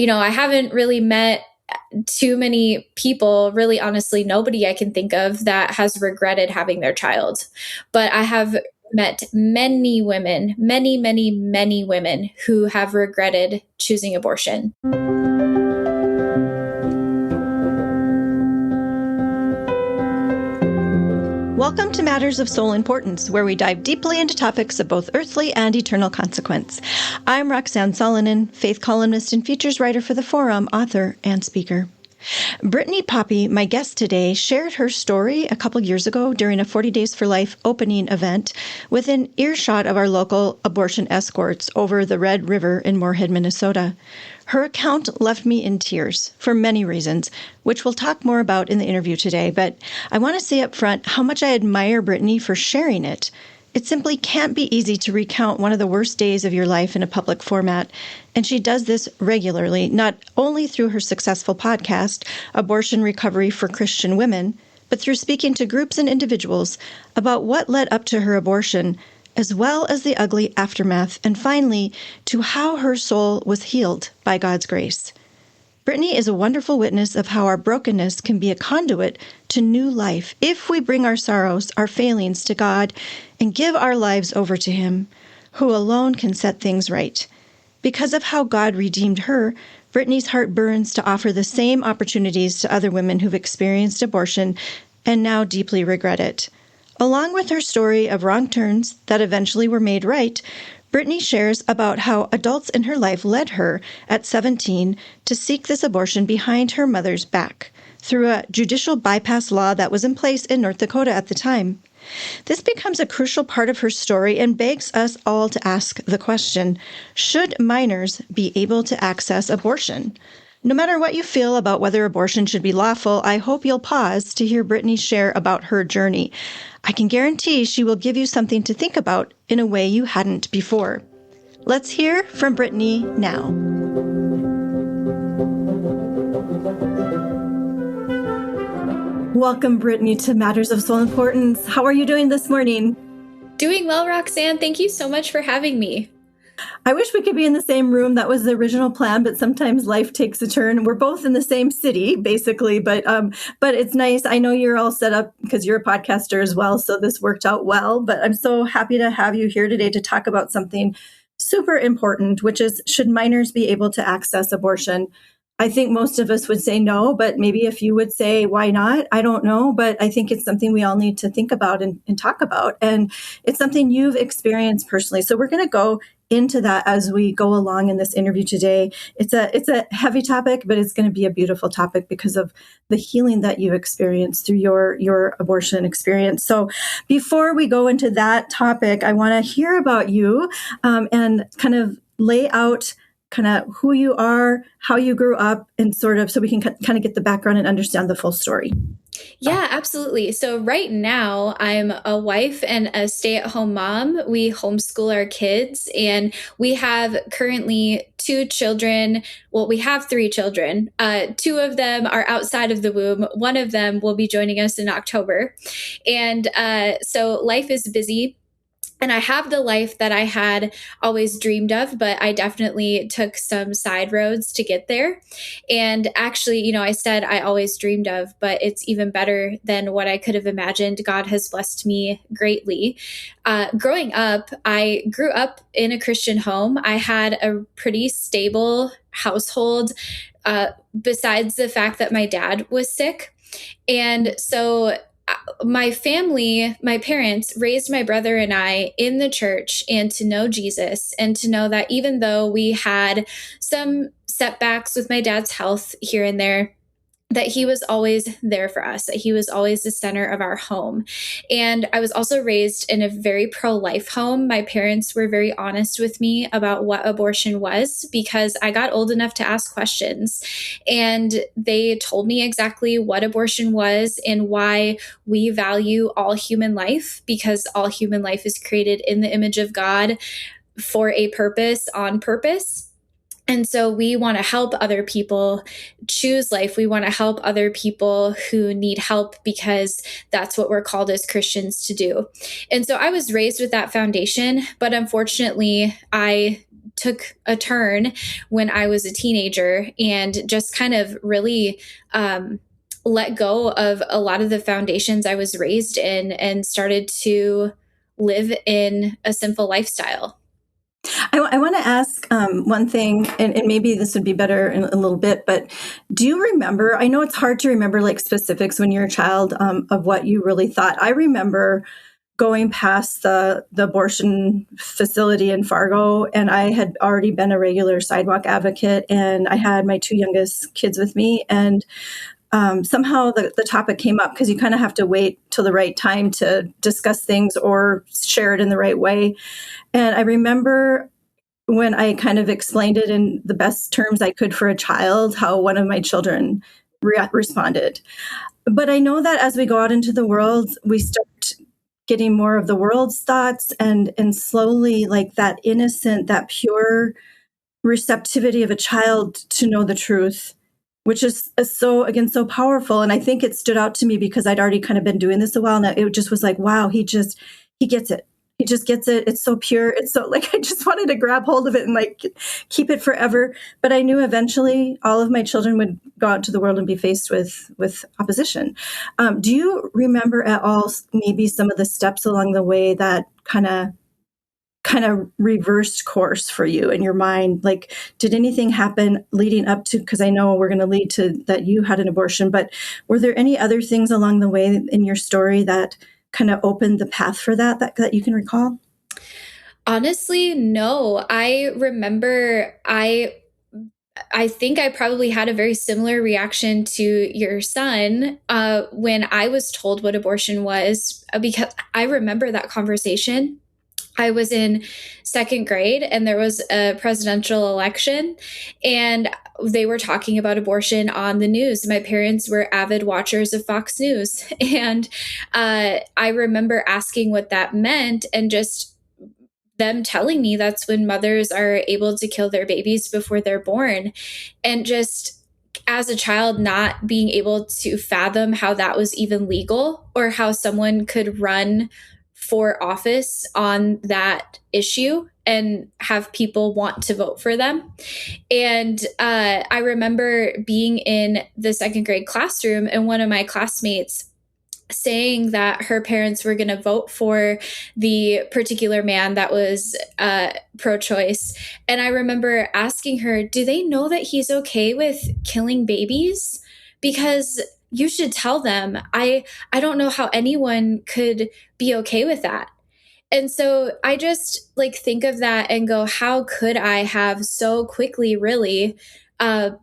I haven't really met too many people, really honestly, nobody I can think of that has regretted having their child. But I have met many women, many, many, many women who have regretted choosing abortion. Welcome to Matters of Soul Importance, where we dive deeply into topics of both earthly and eternal consequence. I'm Roxanne Solonen, faith columnist and features writer for the Forum, author, and speaker. Brittany Poppe, my guest today, shared her story a couple years ago during a 40 Days for Life opening event within earshot of our local abortion escorts over the Red River in Moorhead, Minnesota. Her account left me in tears for many reasons, which we'll talk more about in the interview today, but I want to say up front how much I admire Brittany for sharing it. It simply can't be easy to recount one of the worst days of your life in a public format, and she does this regularly, not only through her successful podcast, Abortion Recovery for Christian Women, but through speaking to groups and individuals about what led up to her abortion, as well as the ugly aftermath, and finally, to how her soul was healed by God's grace. Brittany is a wonderful witness of how our brokenness can be a conduit to new life if we bring our sorrows, our failings to God, and give our lives over to Him, who alone can set things right. Because of how God redeemed her, Brittany's heart burns to offer the same opportunities to other women who've experienced abortion and now deeply regret it. Along with her story of wrong turns that eventually were made right, Brittany shares about how adults in her life led her at 17 to seek this abortion behind her mother's back through a judicial bypass law that was in place in North Dakota at the time. This becomes a crucial part of her story and begs us all to ask the question, should minors be able to access abortion? No matter what you feel about whether abortion should be lawful, I hope you'll pause to hear Brittany share about her journey. I can guarantee she will give you something to think about in a way you hadn't before. Let's hear from Brittany now. Welcome, Brittany, to Matters of Soul Importance. How are you doing this morning? Doing well, Roxanne. Thank you so much for having me. I wish we could be in the same room. That was the original plan, but sometimes life takes a turn. We're both in the same city, basically, but it's nice. I know you're all set up because you're a podcaster as well, so this worked out well. But I'm so happy to have you here today to talk about something super important, which is, should minors be able to access abortion? I think most of us would say no, but maybe if you would say, why not? I don't know, but I think it's something we all need to think about and talk about. And it's something you've experienced personally. So we're going to go into that as we go along in this interview today. It's a heavy topic, but it's going to be a beautiful topic because of the healing that you experienced through your abortion experience. So before we go into that topic, I want to hear about you and kind of lay out kind of who you are, how you grew up, and sort of so we can kind of get the background and understand the full story. Yeah, absolutely. So right now I'm a wife and a stay-at-home mom. We homeschool our kids, and we have currently 2 children. Well, we have 3 children. 2 of them are outside of the womb. One of them will be joining us in October. And so life is busy. And I have the life that I had always dreamed of, but I definitely took some side roads to get there. And actually, I said I always dreamed of, but it's even better than what I could have imagined. God has blessed me greatly. Growing up, I grew up in a Christian home. I had a pretty stable household, besides the fact that my dad was sick. And so my family, my parents raised my brother and I in the church and to know Jesus, and to know that even though we had some setbacks with my dad's health here and there, that he was always there for us, that he was always the center of our home. And I was also raised in a very pro-life home. My parents were very honest with me about what abortion was because I got old enough to ask questions. And they told me exactly what abortion was and why we value all human life, because all human life is created in the image of God for a purpose, on purpose. And so we want to help other people choose life. We want to help other people who need help because that's what we're called as Christians to do. And so I was raised with that foundation, but unfortunately, I took a turn when I was a teenager and just kind of really let go of a lot of the foundations I was raised in and started to live in a sinful lifestyle. I want to ask one thing, and maybe this would be better in a little bit, but do you remember? I know it's hard to remember like specifics when you're a child of what you really thought. I remember going past the abortion facility in Fargo, and I had already been a regular sidewalk advocate, and I had my two youngest kids with me, and somehow the topic came up because you kind of have to wait till the right time to discuss things or share it in the right way. And I remember when I kind of explained it in the best terms I could for a child, how one of my children responded. But I know that as we go out into the world, we start getting more of the world's thoughts, and slowly, like that innocent, that pure receptivity of a child to know the truth, which is so, again, so powerful. And I think it stood out to me because I'd already kind of been doing this a while, and it just was like, wow, he gets it. He just gets it. It's so pure. It's so, like, I just wanted to grab hold of it and like keep it forever. But I knew eventually all of my children would go out into the world and be faced with opposition. Do you remember at all maybe some of the steps along the way that kind of reversed course for you in your mind? Like, did anything happen leading up to, because I know we're going to lead to that you had an abortion, but were there any other things along the way in your story that kind of opened the path for that you can recall? Honestly, no. I remember I think I probably had a very similar reaction to your son when I was told what abortion was, because I remember that conversation. I was in second grade and there was a presidential election, and they were talking about abortion on the news. My parents were avid watchers of Fox News. And I remember asking what that meant, and just them telling me that's when mothers are able to kill their babies before they're born. And just as a child, not being able to fathom how that was even legal or how someone could run for office on that issue and have people want to vote for them. And I remember being in the second grade classroom and one of my classmates saying that her parents were going to vote for the particular man that was pro-choice. And I remember asking her, do they know that he's okay with killing babies? Because you should tell them. I don't know how anyone could be okay with that. And so I just like think of that and go, how could I have so quickly, really?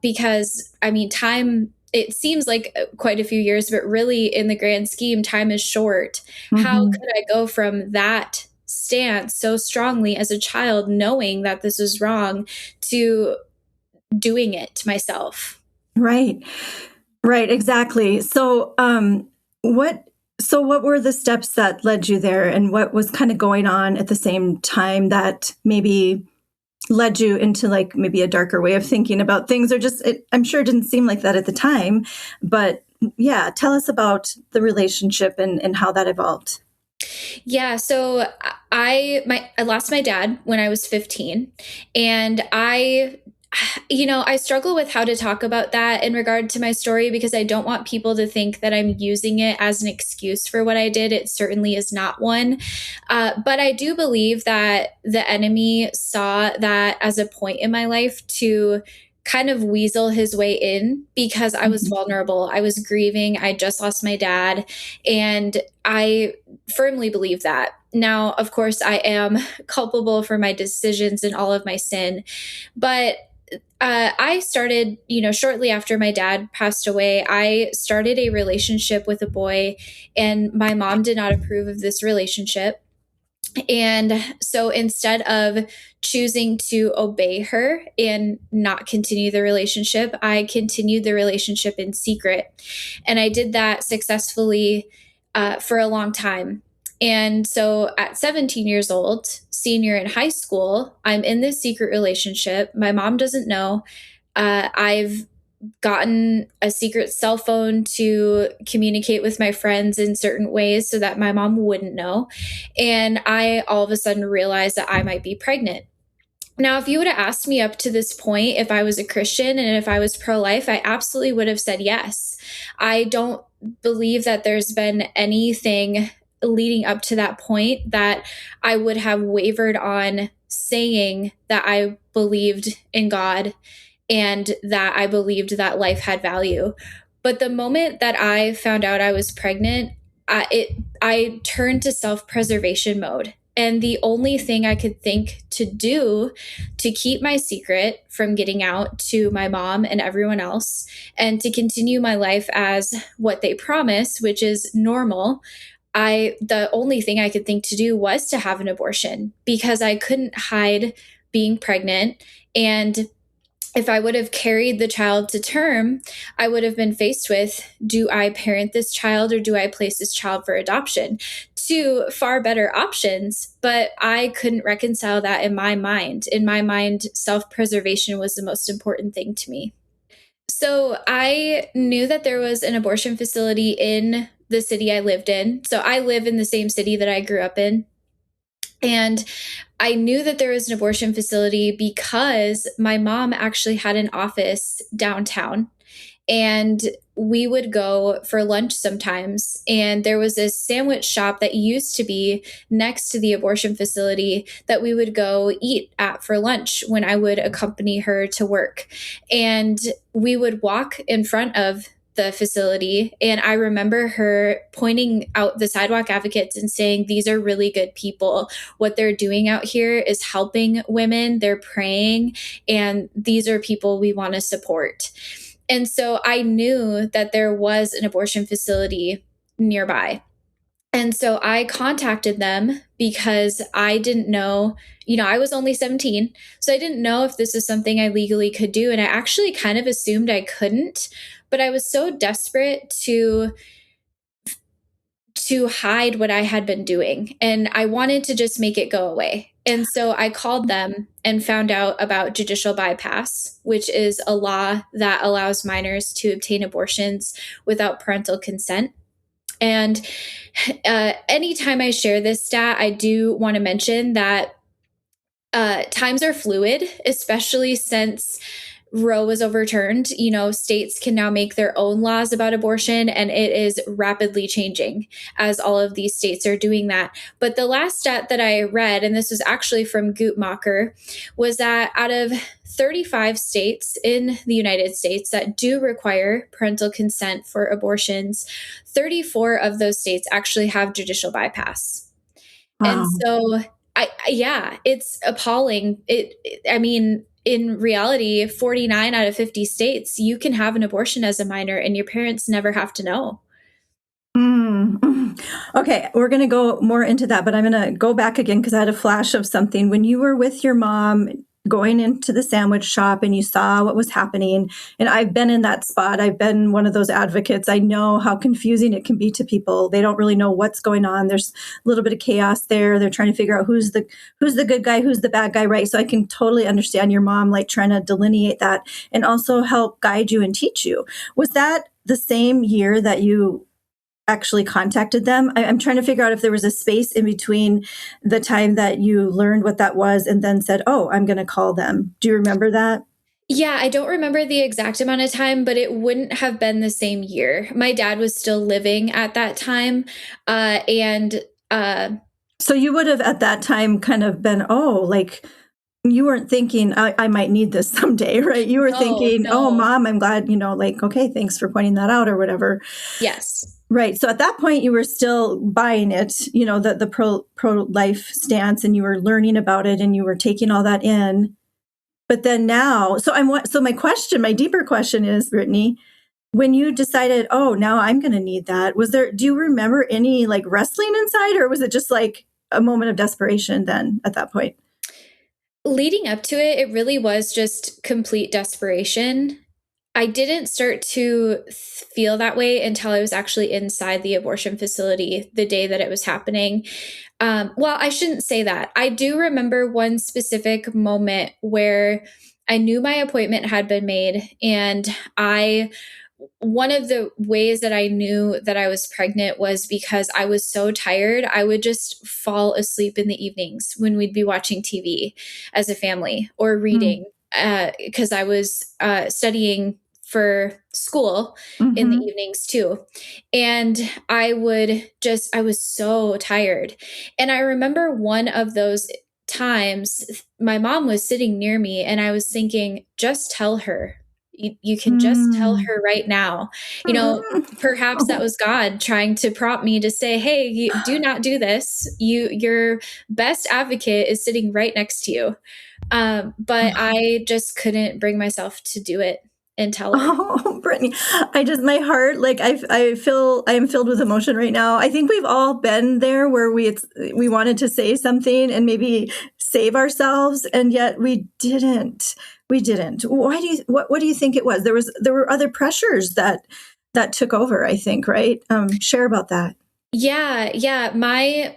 Because I mean, time, it seems like quite a few years, but really in the grand scheme, time is short. How Mm-hmm. could I go from that stance so strongly as a child, knowing that this is wrong, to doing it myself? Right. Right, exactly. What were the steps that led you there, and what was kind of going on at the same time that maybe led you into like maybe a darker way of thinking about things, or just I'm sure it didn't seem like that at the time, but yeah, tell us about the relationship and how that evolved. Yeah, so I lost my dad when I was 15, and I struggle with how to talk about that in regard to my story, because I don't want people to think that I'm using it as an excuse for what I did. It certainly is not one. But I do believe that the enemy saw that as a point in my life to kind of weasel his way in, because I was Mhm. vulnerable. I was grieving. I just lost my dad. And I firmly believe that. Now, of course, I am culpable for my decisions and all of my sin. But I started, shortly after my dad passed away, I started a relationship with a boy, and my mom did not approve of this relationship. And so instead of choosing to obey her and not continue the relationship, I continued the relationship in secret. And I did that successfully for a long time. And so at 17 years old, senior in high school, I'm in this secret relationship. My mom doesn't know. I've gotten a secret cell phone to communicate with my friends in certain ways so that my mom wouldn't know. And I all of a sudden realized that I might be pregnant. Now, if you would have asked me up to this point if I was a Christian and if I was pro life, I absolutely would have said yes. I don't believe that there's been anything leading up to that point that I would have wavered on saying that I believed in God and that I believed that life had value. But the moment that I found out I was pregnant, I turned to self-preservation mode. And the only thing I could think to do to keep my secret from getting out to my mom and everyone else, and to continue my life as what they promised, which is normal, the only thing I could think to do was to have an abortion because I couldn't hide being pregnant. And if I would have carried the child to term, I would have been faced with, do I parent this child or do I place this child for adoption? Two far better options, but I couldn't reconcile that in my mind. In my mind, self-preservation was the most important thing to me. So I knew that there was an abortion facility in the city I lived in. So I live in the same city that I grew up in. And I knew that there was an abortion facility because my mom actually had an office downtown, and we would go for lunch sometimes. And there was this sandwich shop that used to be next to the abortion facility that we would go eat at for lunch when I would accompany her to work. And we would walk in front of the facility. And I remember her pointing out the sidewalk advocates and saying, these are really good people. What they're doing out here is helping women, they're praying, and these are people we want to support. And so I knew that there was an abortion facility nearby. And so I contacted them because I didn't know, I was only 17. So I didn't know if this was something I legally could do. And I actually kind of assumed I couldn't, but I was so desperate to hide what I had been doing. And I wanted to just make it go away. And so I called them and found out about judicial bypass, which is a law that allows minors to obtain abortions without parental consent. And anytime I share this stat, I do want to mention that times are fluid, especially since Roe was overturned. States can now make their own laws about abortion, and it is rapidly changing as all of these states are doing that. But the last stat that I read, and this was actually from Guttmacher, was that out of 35 states in the United States that do require parental consent for abortions, 34 of those states actually have judicial bypass. And Wow. so yeah, it's appalling. I mean, in reality, 49 out of 50 states, you can have an abortion as a minor and your parents never have to know. Okay, we're going to go more into that, but I'm going to go back again because I had a flash of something. When you were with your mom going into the sandwich shop and you saw what was happening, and I've been in that spot. I've been one of those advocates. I know how confusing it can be to people. They don't really know what's going on. There's a little bit of chaos there. They're trying to figure out who's the good guy, who's the bad guy, right? So I can totally understand your mom like trying to delineate that and also help guide you and teach you. Was that the same year that you actually contacted them? I'm trying to figure out if there was a space in between the time that you learned what that was and then said, oh, I'm going to call them. Do you remember that? Yeah, I don't remember the exact amount of time, but it wouldn't have been the same year. My dad was still living at that time. And So you would have at that time kind of been, oh, like you weren't thinking I might need this someday, right? You were thinking, oh, no. mom, I'm glad, like, okay, thanks for pointing that out or whatever. Yes. Right. So at that point, you were still buying it, the pro-life stance, and you were learning about it and you were taking all that in. But then now, so my deeper question is, Brittany, when you decided, oh, now I'm going to need that, do you remember any like wrestling inside, or was it just like a moment of desperation then at that point? Leading up to it, it really was just complete desperation. I didn't start to feel that way until I was actually inside the abortion facility the day that it was happening. Well, I shouldn't say that. I do remember one specific moment where I knew my appointment had been made, and I one of the ways that I knew that I was pregnant was because I was so tired. I would just fall asleep in the evenings when we'd be watching TV as a family or Mm. reading, because I was studying for school in the Mm-hmm. evenings too. And I was so tired. And I remember one of those times my mom was sitting near me and I was thinking, just tell her. You can just tell Mm. her right now. You know, Mm. perhaps that Oh. was God trying to prompt me to say, "Hey, do not do this. Your best advocate is sitting right next to you." But I just couldn't bring myself to do it and tell her. Oh, Brittany, my heart, like I feel I am filled with emotion right now. I think we've all been there where we wanted to say something and maybe save ourselves, and yet we didn't. We didn't. What do you think it was? There were other pressures that took over, I think, right? Share about that. Yeah, yeah. My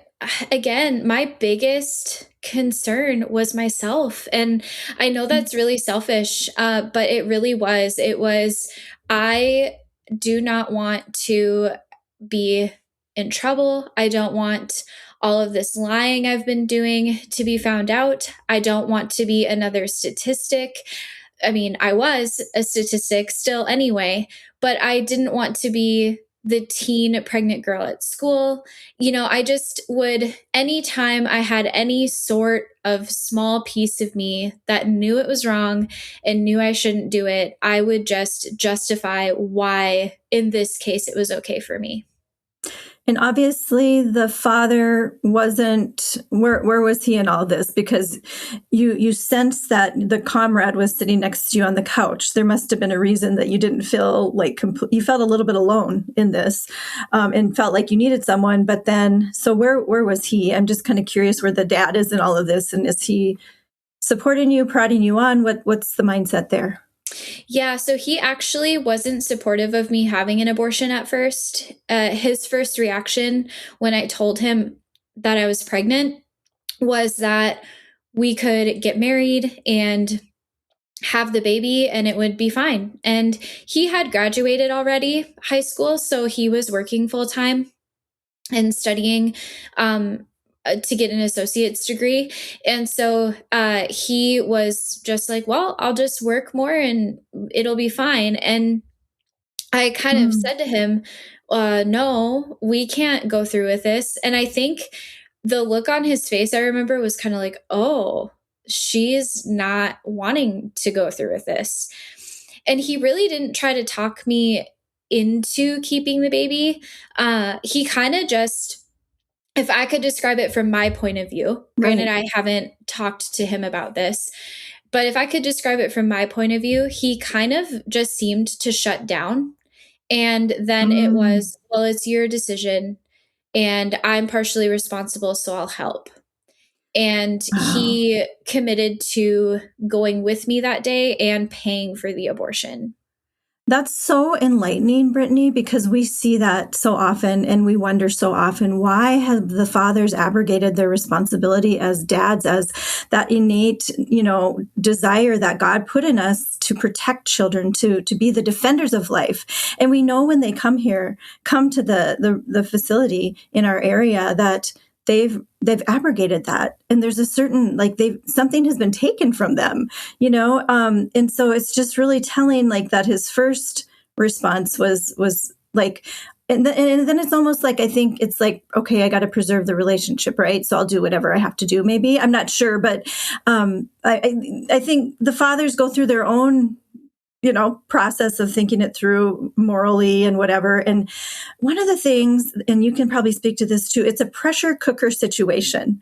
biggest concern was myself. And I know that's really selfish, but it really was. I do not want to be in trouble. I don't want all of this lying I've been doing to be found out. I don't want to be another statistic. I mean, I was a statistic still anyway, but I didn't want to be the teen pregnant girl at school. You know, I just would, anytime I had any sort of small piece of me that knew it was wrong and knew I shouldn't do it, I would just justify why, in this case, it was okay for me. And obviously the father wasn't where was he in all this? Because you sense that the comrade was sitting next to you on the couch. There must have been a reason that you didn't feel like you felt a little bit alone in this, and felt like you needed someone. But then, so where was he? I'm just kind of curious where the dad is in all of this, and is he supporting you, prodding you on? What's the mindset there? Yeah, so he actually wasn't supportive of me having an abortion at first. His first reaction when I told him that I was pregnant was that we could get married and have the baby and it would be fine. And he had graduated already high school, so he was working full time and studying to get an associate's degree. And so he was just like, well, I'll just work more and it'll be fine. And I kind of Mm. said to him, no, we can't go through with this. And I think the look on his face, I remember, was kind of like, oh, she's not wanting to go through with this. And he really didn't try to talk me into keeping the baby. He kind of just, if I could describe it from my point of view, granted, Right. I haven't talked to him about this, but if I could describe it from my point of view, he kind of just seemed to shut down. And then it Mm. was, well, it's your decision and I'm partially responsible, so I'll help. And Wow. he committed to going with me that day and paying for the abortion. That's so enlightening, Brittany, because we see that so often and we wonder so often, why have the fathers abrogated their responsibility as dads, as that innate, desire that God put in us to protect children, to be the defenders of life. And we know when they come to the facility in our area, that they've abrogated that, and there's a certain, like, they've something has been taken from them, and so it's just really telling, like, that his first response was like, and then it's almost like, I think it's like, okay, I got to preserve the relationship, right? So I'll do whatever I have to do. Maybe, I'm not sure, but I think the fathers go through their own process of thinking it through morally and whatever. And one of the things, and you can probably speak to this too, it's a pressure cooker situation.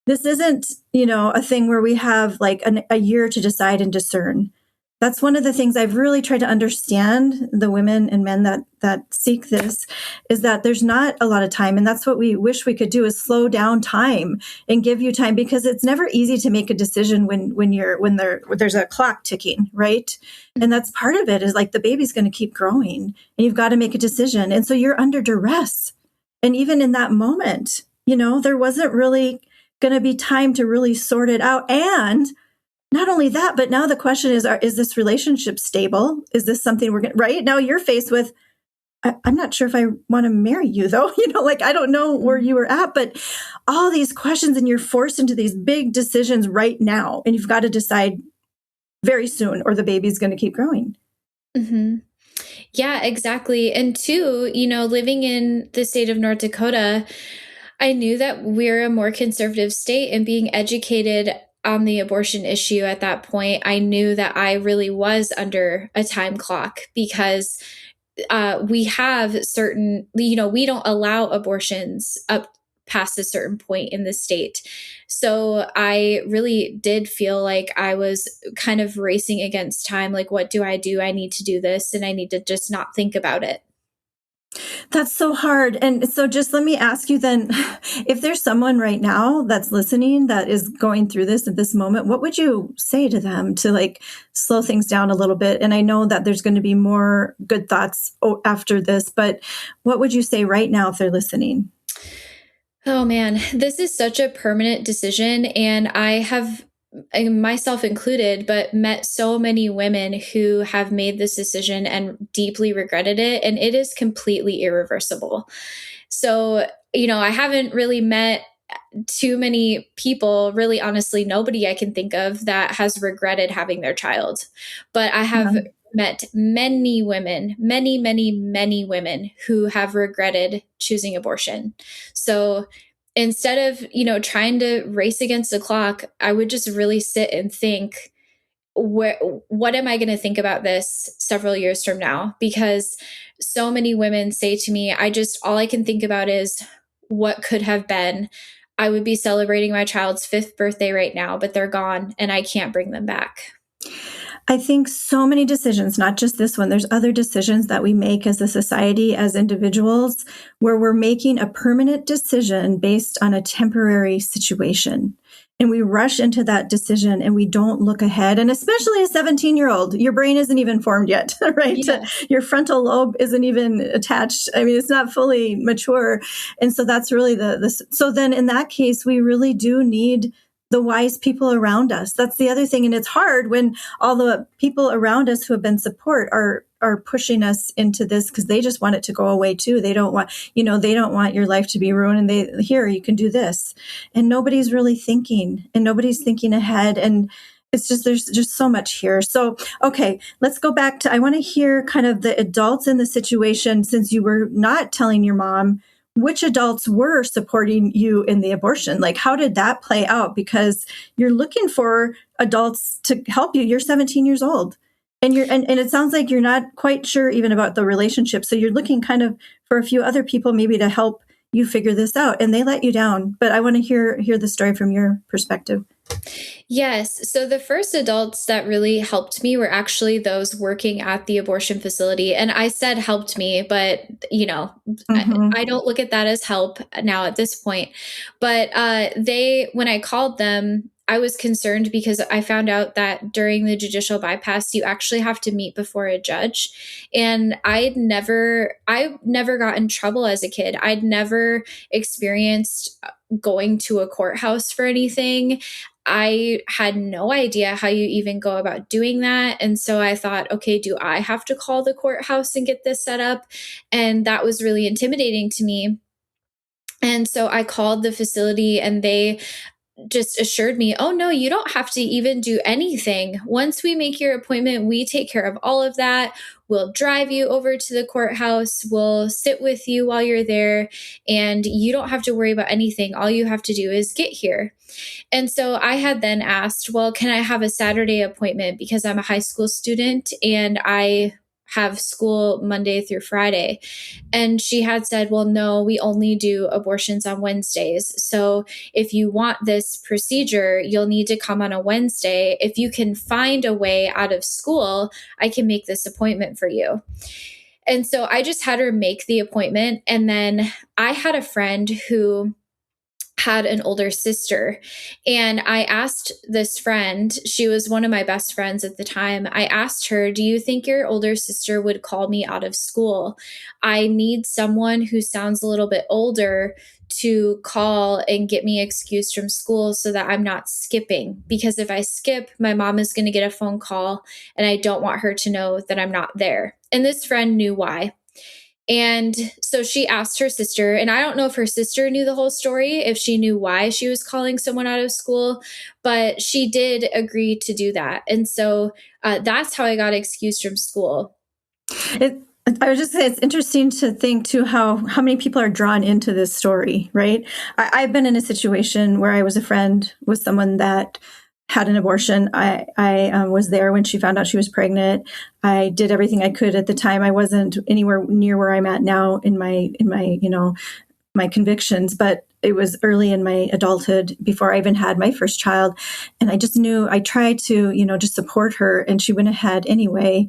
This isn't, a thing where we have like a year to decide and discern. That's one of the things I've really tried to understand, the women and men that seek this, is that there's not a lot of time. And that's what we wish we could do, is slow down time and give you time, because it's never easy to make a decision when there's a clock ticking, right? And that's part of it, is like, the baby's going to keep growing and you've got to make a decision. And so you're under duress. And even in that moment, there wasn't really going to be time to really sort it out. And not only that, but now the question is this relationship stable? Is this something we're going to, right? Now you're faced with, I'm not sure if I want to marry you though. Like, I don't know where you were at, but all these questions, and you're forced into these big decisions right now. And you've got to decide very soon or the baby's going to keep growing. Mm-hmm. Yeah, exactly. And two, living in the state of North Dakota, I knew that we're a more conservative state, and being educated on the abortion issue at that point, I knew that I really was under a time clock because we have certain, we don't allow abortions up past a certain point in the state. So I really did feel like I was kind of racing against time. Like, what do? I need to do this, and I need to just not think about it. That's so hard. And so just let me ask you then, if there's someone right now that's listening that is going through this at this moment, what would you say to them to like slow things down a little bit? And I know that there's going to be more good thoughts after this, but what would you say right now if they're listening? Oh man, this is such a permanent decision. And I have, myself included, but met so many women who have made this decision and deeply regretted it. And it is completely irreversible. So, I haven't really met too many people, really, honestly, nobody I can think of that has regretted having their child. But I have met many women, many, many, many women who have regretted choosing abortion. So instead of, trying to race against the clock, I would just really sit and think, what am I going to think about this several years from now? Because so many women say to me, all I can think about is what could have been. I would be celebrating my child's 5th birthday right now, but they're gone and I can't bring them back. I think so many decisions, not just this one, there's other decisions that we make as a society, as individuals, where we're making a permanent decision based on a temporary situation. And we rush into that decision and we don't look ahead. And especially a 17-year-old, your brain isn't even formed yet, right? Yeah. Your frontal lobe isn't even attached. I mean, it's not fully mature. And so that's really so then in that case, we really do need the wise people around us. That's the other thing. And it's hard when all the people around us who have been support are pushing us into this because they just want it to go away too. They don't want, they don't want your life to be ruined. And here, you can do this. And nobody's really thinking and nobody's thinking ahead. And it's just, there's just so much here. So, okay, let's go back to, I want to hear kind of the adults in the situation, since you were not telling your mom, which adults were supporting you in the abortion? Like, how did that play out? Because you're looking for adults to help you. You're 17 years old and and it sounds like you're not quite sure even about the relationship. So you're looking kind of for a few other people maybe to help you figure this out, and they let you down. But I want to hear the story from your perspective. Yes. So the first adults that really helped me were actually those working at the abortion facility. And I said helped me, but, I don't look at that as help now at this point. But when I called them, I was concerned because I found out that during the judicial bypass, you actually have to meet before a judge. And I never got in trouble as a kid. I'd never experienced going to a courthouse for anything. I had no idea how you even go about doing that. And so I thought, okay, do I have to call the courthouse and get this set up? And that was really intimidating to me. And so I called the facility and they just assured me, oh no, you don't have to even do anything. Once we make your appointment, we take care of all of that. We'll drive you over to the courthouse. We'll sit with you while you're there. And you don't have to worry about anything. All you have to do is get here. And so I had then asked, well, can I have a Saturday appointment? Because I'm a high school student and I have school Monday through Friday. And she had said, well, no, we only do abortions on Wednesdays. So if you want this procedure, you'll need to come on a Wednesday. If you can find a way out of school, I can make this appointment for you. And so I just had her make the appointment. And then I had a friend who had an older sister. And I asked this friend, she was one of my best friends at the time. I asked her, "Do you think your older sister would call me out of school? I need someone who sounds a little bit older to call and get me excused from school so that I'm not skipping. Because if I skip, my mom is going to get a phone call and I don't want her to know that I'm not there." And this friend knew why. And so she asked her sister, and I don't know if her sister knew the whole story, if she knew why she was calling someone out of school, but she did agree to do that. And so that's how I got excused from school. It, I was just saying, it's interesting to think too how many people are drawn into this story, right? I've been in a situation where I was a friend with someone that had an abortion. I was there when she found out she was pregnant. I did everything I could at the time. I wasn't anywhere near where I'm at now in my my convictions, but it was early in my adulthood before I even had my first child. And I just knew I tried to, just support her, and she went ahead anyway.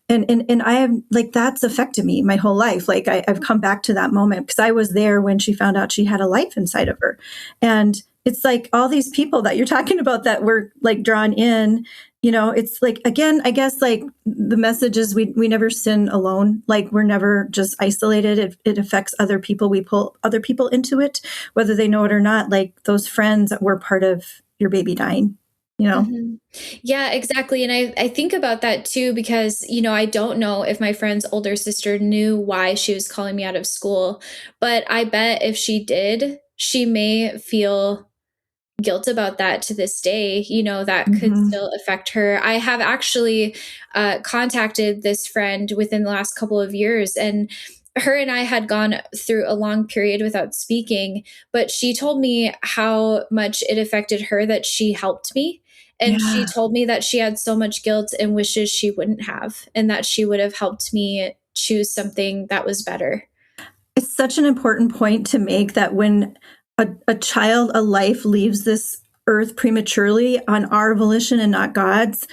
And I have, like, that's affected me my whole life. Like I've come back to that moment because I was there when she found out she had a life inside of her. And it's like all these people that you're talking about that were like drawn in, it's like, again, I guess like the message is we never sin alone. Like we're never just isolated. It affects other people. We pull other people into it, whether they know it or not. Like those friends that were part of your baby dying, Mhm. Yeah, exactly. And I think about that too, because, I don't know if my friend's older sister knew why she was calling me out of school, but I bet if she did, she may feel guilt about that to this day. That could Mm-hmm. still affect her. I have actually contacted this friend within the last couple of years, and her and I had gone through a long period without speaking, but she told me how much it affected her that she helped me. And she Yeah. told me that she had so much guilt and wishes she wouldn't have, and that she would have helped me choose something that was better. It's such an important point to make that when a child, a life leaves this earth prematurely on our volition and not God's,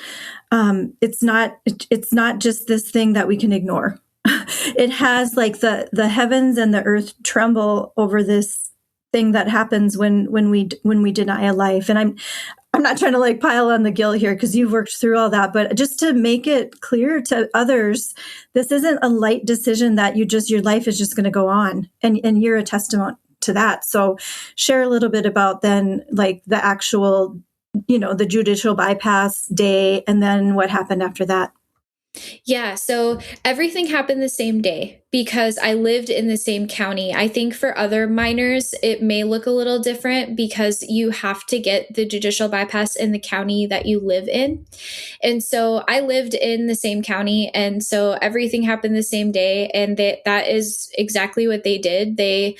it's not just this thing that we can ignore. It has like the heavens and the earth tremble over this thing that happens when we deny a life. And I'm not trying to like pile on the guilt here because you've worked through all that, but just to make it clear to others, this isn't a light decision that your life is just going to go on, and you're a testament to that. So share a little bit about then like the actual, the judicial bypass day and then what happened after that. Yeah, so everything happened the same day because I lived in the same county. I think for other minors, it may look a little different because you have to get the judicial bypass in the county that you live in. And so I lived in the same county. And so everything happened the same day. And that is exactly what they did. They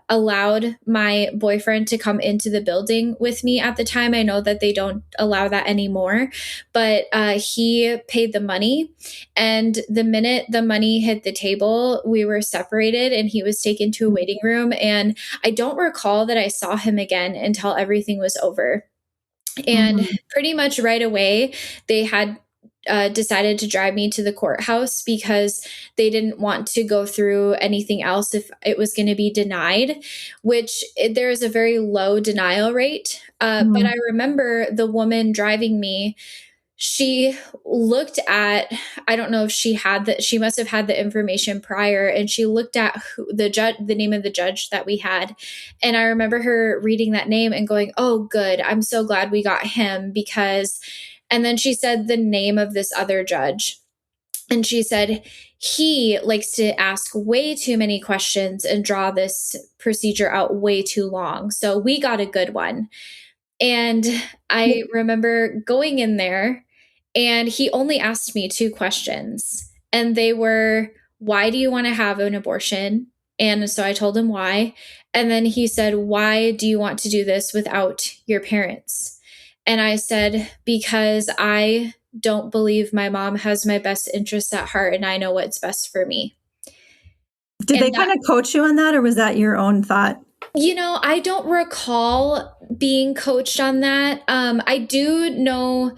allowed my boyfriend to come into the building with me at the time. I know that they don't allow that anymore, but he paid the money. And the minute the money hit the table, we were separated and he was taken to a waiting room. And I don't recall that I saw him again until everything was over. And Mhm. pretty much right away, they had decided to drive me to the courthouse because they didn't want to go through anything else if it was going to be denied, there is a very low denial rate. But Mhm. I remember the woman driving me, she looked at, I don't know if she must have had the information prior, and she looked at the name of the judge that we had. And I remember her reading that name and going, "Oh, good. I'm so glad we got him because," and then she said the name of this other judge. And she said, "He likes to ask way too many questions and draw this procedure out way too long. So we got a good one." And I remember going in there, and he only asked me two questions. And they were, "Why do you want to have an abortion?" And so I told him why. And then he said, "Why do you want to do this without your parents?" And I said, "Because I don't believe my mom has my best interests at heart and I know what's best for me." Did they And kind of coach you on that, or was that your own thought? I don't recall being coached on that. I do know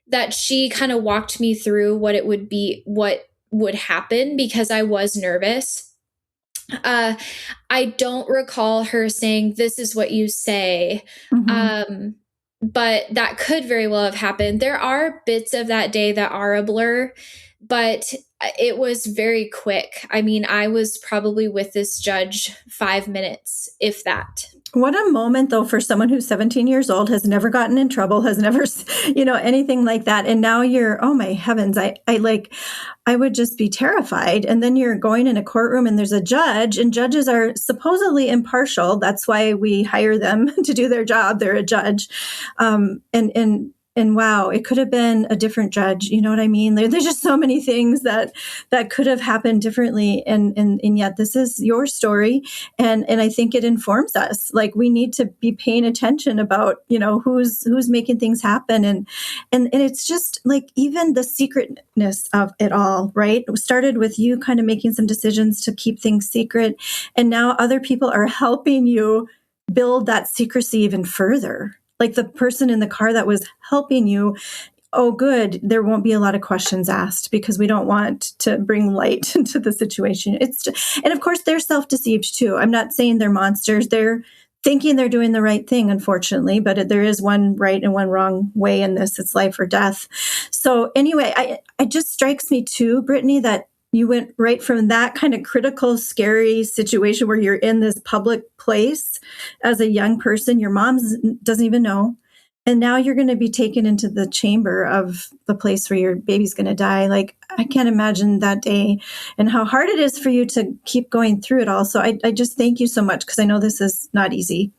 that she kind of walked me through what would happen because I was nervous. Uh, I don't recall her saying, "This is what you say." Mm-hmm. Um, but that could very well have happened. There are bits of that day that are a blur, but it was very quick. I mean, I was probably with this judge 5 minutes, if that. What a moment, though, for someone who's 17 years old, has never gotten in trouble, has never, anything like that. And now you're, oh my heavens, I would just be terrified. And then you're going in a courtroom and there's a judge, and judges are supposedly impartial. That's why we hire them to do their job. They're a judge. And wow, it could have been a different judge. You know what I mean? There's just so many things that could have happened differently. And yet this is your story. And I think it informs us. Like, we need to be paying attention about, who's making things happen. And it's just like, even the secretness of it all, right? It started with you kind of making some decisions to keep things secret. And now other people are helping you build that secrecy even further. Like the person in the car that was helping you, oh, good, there won't be a lot of questions asked because we don't want to bring light into the situation. And of course, they're self-deceived too. I'm not saying they're monsters. They're thinking they're doing the right thing, unfortunately, but there is one right and one wrong way in this. It's life or death. So anyway, it just strikes me too, Brittany, that you went right from that kind of critical, scary situation where you're in this public place as a young person, your mom doesn't even know. And now you're going to be taken into the chamber of the place where your baby's going to die. Like, I can't imagine that day and how hard it is for you to keep going through it all. So I just thank you so much, because I know this is not easy.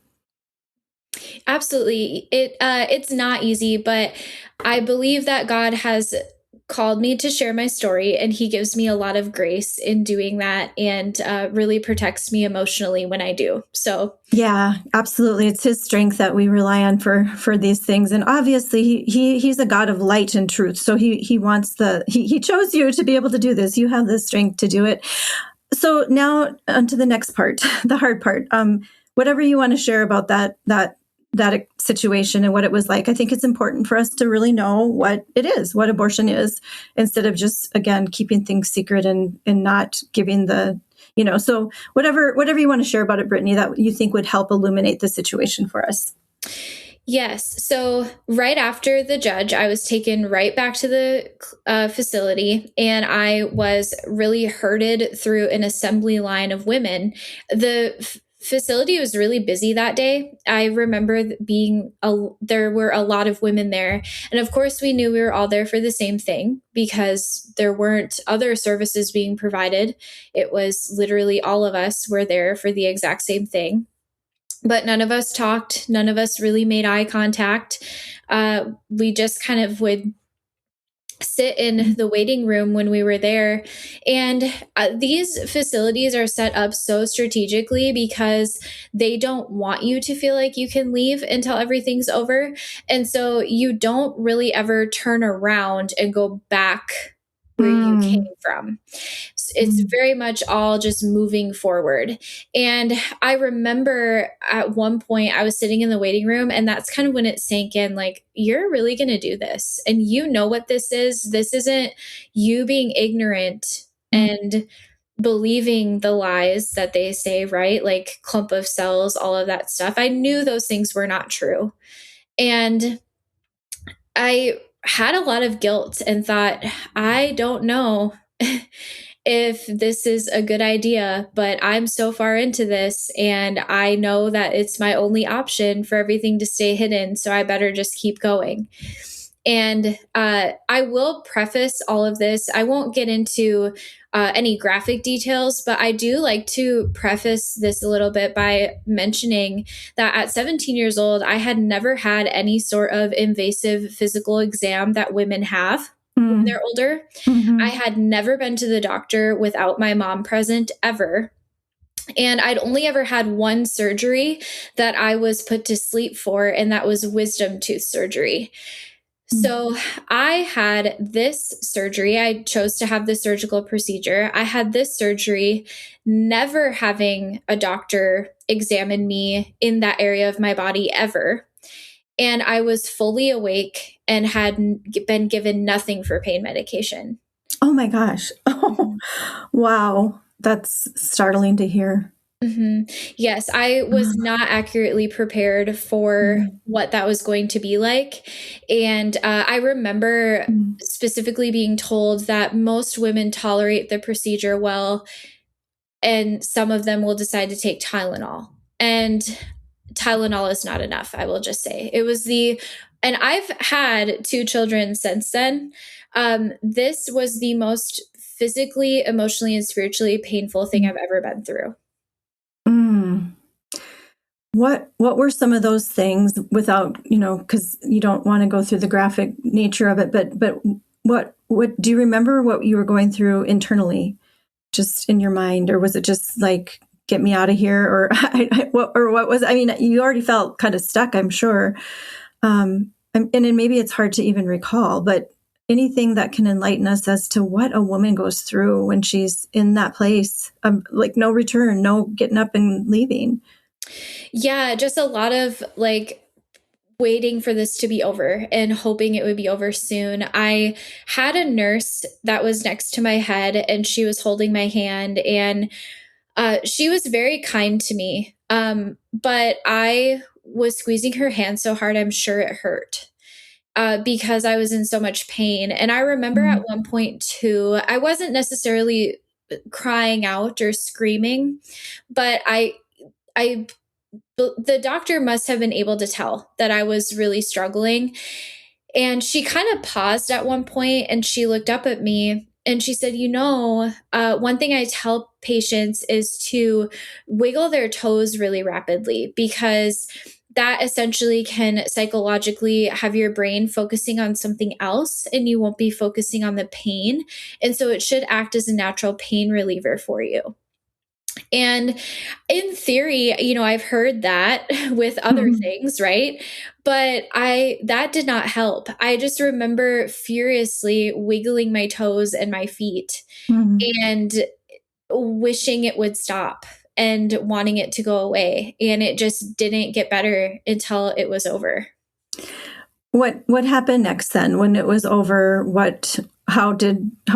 Absolutely. It's not easy, but I believe that God has called me to share my story, and he gives me a lot of grace in doing that, and really protects me emotionally when I do. So Yeah, absolutely. It's his strength that we rely on for these things. And obviously he's a God of light and truth. So he wants he chose you to be able to do this. You have the strength to do it. So now on to the next part, the hard part. Whatever you want to share about that situation and what it was like. I think it's important for us to really know what it is, what abortion is, instead of just, again, keeping things secret and not giving so whatever you want to share about it, Brittany, that you think would help illuminate the situation for us. yes. So right after the judge, I was taken right back to the facility, and I was really herded through an assembly line of women. The facility was really busy that day. I remember there were a lot of women there. And of course, we knew we were all there for the same thing because there weren't other services being provided. It was literally all of us were there for the exact same thing, but none of us talked. None of us really made eye contact. We just kind of would sit in the waiting room when we were there. And these facilities are set up so strategically because they don't want you to feel like you can leave until everything's over. And so you don't really ever turn around and go back where you came Mm. from. It's very much all just moving forward. And I remember at one point I was sitting in the waiting room, and that's kind of when it sank in, like, you're really going to do this. And you know what this is. This isn't you being ignorant Mm. and believing the lies that they say, right? Like clump of cells, all of that stuff. I knew those things were not true. And I had a lot of guilt and thought, I don't know if this is a good idea, but I'm so far into this, and I know that it's my only option for everything to stay hidden. So I better just keep going. And I will preface all of this. I won't get into any graphic details, but I do like to preface this a little bit by mentioning that at 17 years old, I had never had any sort of invasive physical exam that women have when Mm. they're older. I Mhm. had never been to the doctor without my mom present ever. And I'd only ever had one surgery that I was put to sleep for, and that was wisdom tooth surgery. Mm. So I had this surgery. I chose to have this surgical procedure. I had this surgery, never having a doctor examine me in that area of my body ever. And I was fully awake and had been given nothing for pain medication. Oh my gosh. Oh, Mhm. wow. That's startling to hear. Yes, I was not accurately prepared for Mm, what that was going to be like. And I remember mm, specifically being told that most women tolerate the procedure well, and some of them will decide to take Tylenol. And Tylenol is not enough, I will just say. And I've had two children since then. This was the most physically, emotionally, and spiritually painful thing mm, I've ever been through. mm. What were some of those things without, because you don't want to go through the graphic nature of it, but what do you remember what you were going through internally, just in your mind, or was it just like get me out of here, or what was? I mean, you already felt kind of stuck, I'm sure, and then maybe it's hard to even recall, but anything that can enlighten us as to what a woman goes through when she's in that place, like no return, no getting up and leaving. Yeah, just a lot of like waiting for this to be over and hoping it would be over soon. I had a nurse that was next to my head and she was holding my hand, and she was very kind to me. But I was squeezing her hand so hard, I'm sure it hurt. Because I was in so much pain. And I remember at Mm, one point too, I wasn't necessarily crying out or screaming, but I the doctor must have been able to tell that I was really struggling. And she kind of paused at one point and she looked up at me and she said, one thing I tell patients is to wiggle their toes really rapidly, because that essentially can psychologically have your brain focusing on something else and you won't be focusing on the pain. And so it should act as a natural pain reliever for you. And in theory, I've heard that with other mm, things, right? But that did not help. I just remember furiously wiggling my toes and my feet mm. and wishing it would stop and wanting it to go away. And it just didn't get better until it was over. What happened next then when it was over? How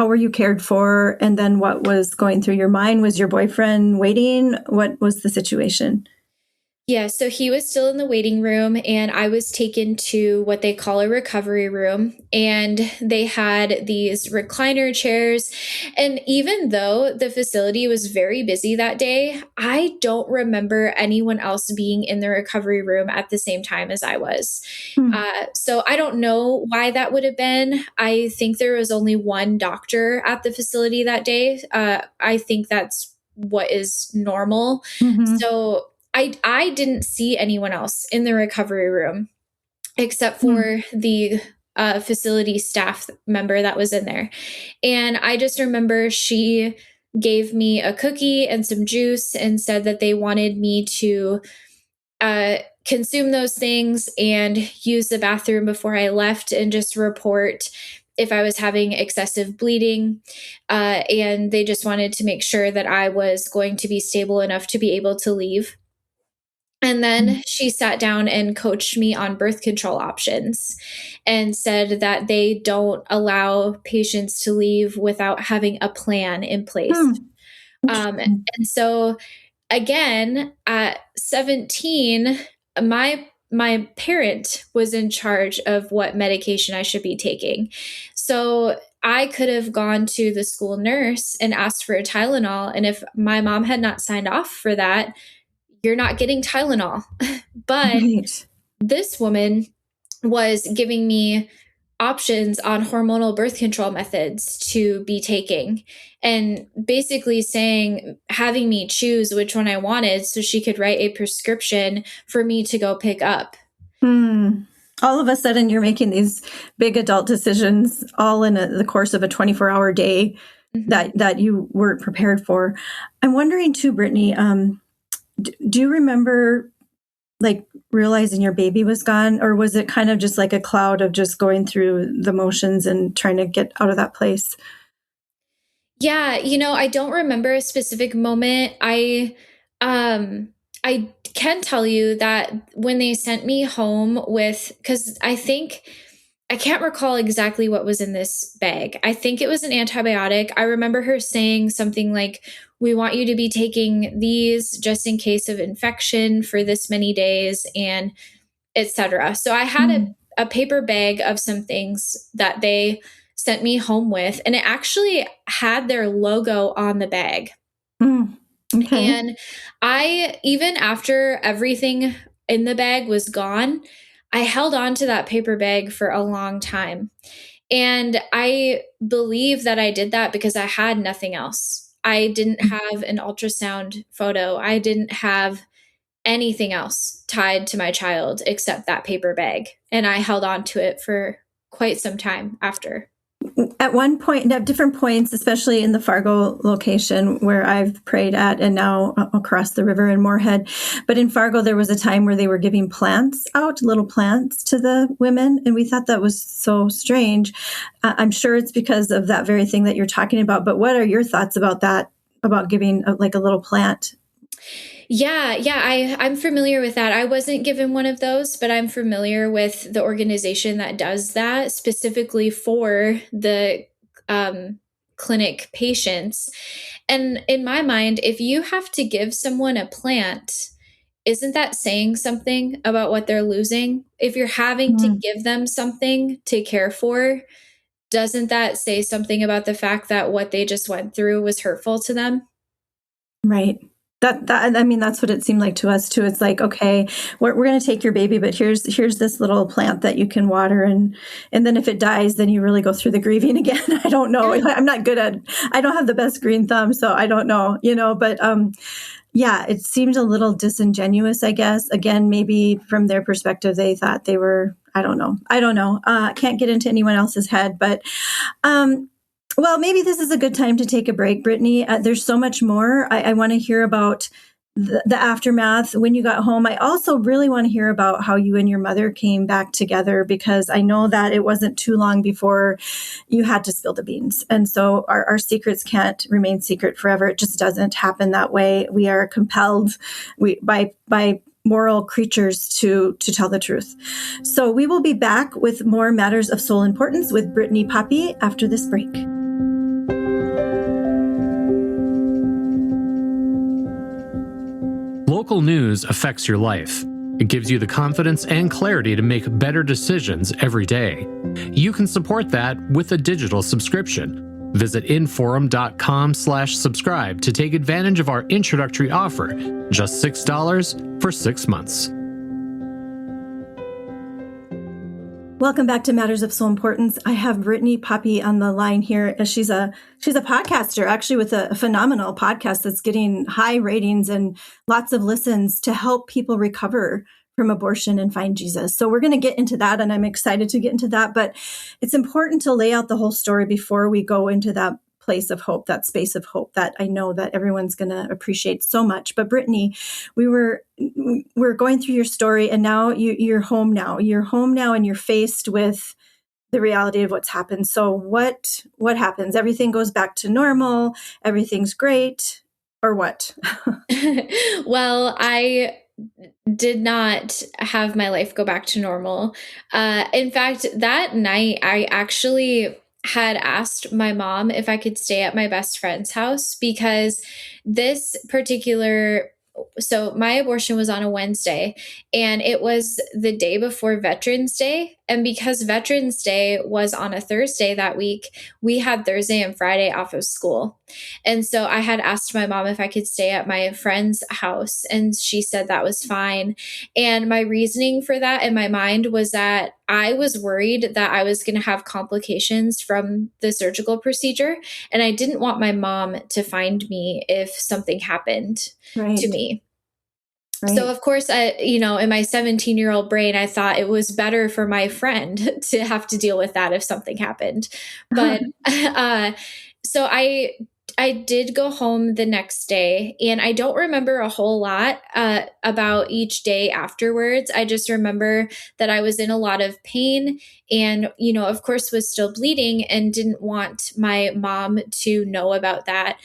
were you cared for? And then what was going through your mind? Was your boyfriend waiting? What was the situation? Yeah, so he was still in the waiting room, and I was taken to what they call a recovery room. And they had these recliner chairs. And even though the facility was very busy that day, I don't remember anyone else being in the recovery room at the same time as I was. Hmm. So I don't know why that would have been. I think there was only one doctor at the facility that day. I think that's what is normal. Mhm. So I didn't see anyone else in the recovery room except Hmm. for the facility staff member that was in there. And I just remember she gave me a cookie and some juice and said that they wanted me to consume those things and use the bathroom before I left and just report if I was having excessive bleeding. And they just wanted to make sure that I was going to be stable enough to be able to leave. And Hmm. then she sat down and coached me on birth control options and said that they don't allow patients to leave without having a plan in place. Hmm. Um, Interesting. and so, again, at 17, my parent was in charge of what medication I should be taking. So I could have gone to the school nurse and asked for a Tylenol. And if my mom had not signed off for that, you're not getting Tylenol. But Right. this woman was giving me options on hormonal birth control methods to be taking, and basically having me choose which one I wanted so she could write a prescription for me to go pick up. Hmm. All of a sudden, you're making these big adult decisions all in the course of a 24-hour day Mhm. that you weren't prepared for. I'm wondering too, Brittany, do you remember like realizing your baby was gone, or was it kind of just like a cloud of just going through the motions and trying to get out of that place? Yeah, I don't remember a specific moment. Um I can tell you that when they sent me home with, cuz I can't recall exactly what was in this bag. I think it was an antibiotic. I remember her saying something like, we want you to be taking these just in case of infection for this many days, and etc. So I had a paper bag of some things that they sent me home with, and it actually had their logo on the bag. Okay. And I, even after everything in the bag was gone, I held on to that paper bag for a long time. And I believe that I did that because I had nothing else. I didn't have an ultrasound photo. I didn't have anything else tied to my child except that paper bag. And I held on to it for quite some time after. At one point, at different points, especially in the Fargo location where I've prayed at and now across the river in Moorhead, but in Fargo, there was a time where they were giving plants out, little plants to the women. And we thought that was so strange. I'm sure it's because of that very thing that you're talking about. But what are your thoughts about that, about giving like a little plant? Yeah, I'm familiar with that. I wasn't given one of those, but I'm familiar with the organization that does that specifically for the clinic patients. And in my mind, if you have to give someone a plant, isn't that saying something about what they're losing? If you're having to give them something to care for, doesn't that say something about the fact that what they just went through was hurtful to them? Right. That I mean, that's what it seemed like to us too. It's like, okay, we're going to take your baby, but here's this little plant that you can water, and then if it dies, then you really go through the grieving again. I don't know. I'm not good at. I don't have the best green thumb, so I don't know. But yeah, it seemed a little disingenuous, I guess. Again, maybe from their perspective, they thought they were. I don't know. Can't get into anyone else's head, but. Well, maybe this is a good time to take a break, Brittany. There's so much more. I want to hear about the aftermath when you got home. I also really want to hear about how you and your mother came back together, because I know that it wasn't too long before you had to spill the beans. And so our secrets can't remain secret forever. It just doesn't happen that way. We are compelled by moral creatures to tell the truth. So we will be back with more Matters of Soul Importance with Brittany Poppe after this break. Local news affects your life. It gives you the confidence and clarity to make better decisions every day. You can support that with a digital subscription. Visit inforum.com/subscribe to take advantage of our introductory offer, just $6 for 6 months. Welcome back to Matters of Soul Importance. I have Brittany Poppe on the line here. She's a podcaster, actually, with a phenomenal podcast that's getting high ratings and lots of listens to help people recover from abortion and find Jesus. So we're going to get into that, and I'm excited to get into that. But it's important to lay out the whole story before we go into that place of hope, that space of hope that I know that everyone's going to appreciate so much. But Brittany, we're going through your story, and now you're home now. You're home now, and you're faced with the reality of what's happened. So what happens? Everything goes back to normal. Everything's great, or what? Well, I did not have my life go back to normal. In fact, that night, I actually had asked my mom if I could stay at my best friend's house, because so my abortion was on a Wednesday, and it was the day before Veterans Day. And because Veterans Day was on a Thursday that week, we had Thursday and Friday off of school. And so I had asked my mom if I could stay at my friend's house, and she said that was fine. And my reasoning for that in my mind was that I was worried that I was going to have complications from the surgical procedure, and I didn't want my mom to find me if something happened to me. Right. So of course, in my 17-year-old brain, I thought it was better for my friend to have to deal with that if something happened. But so I did go home the next day, and I don't remember a whole lot about each day afterwards. I just remember that I was in a lot of pain and, of course, was still bleeding and didn't want my mom to know about that.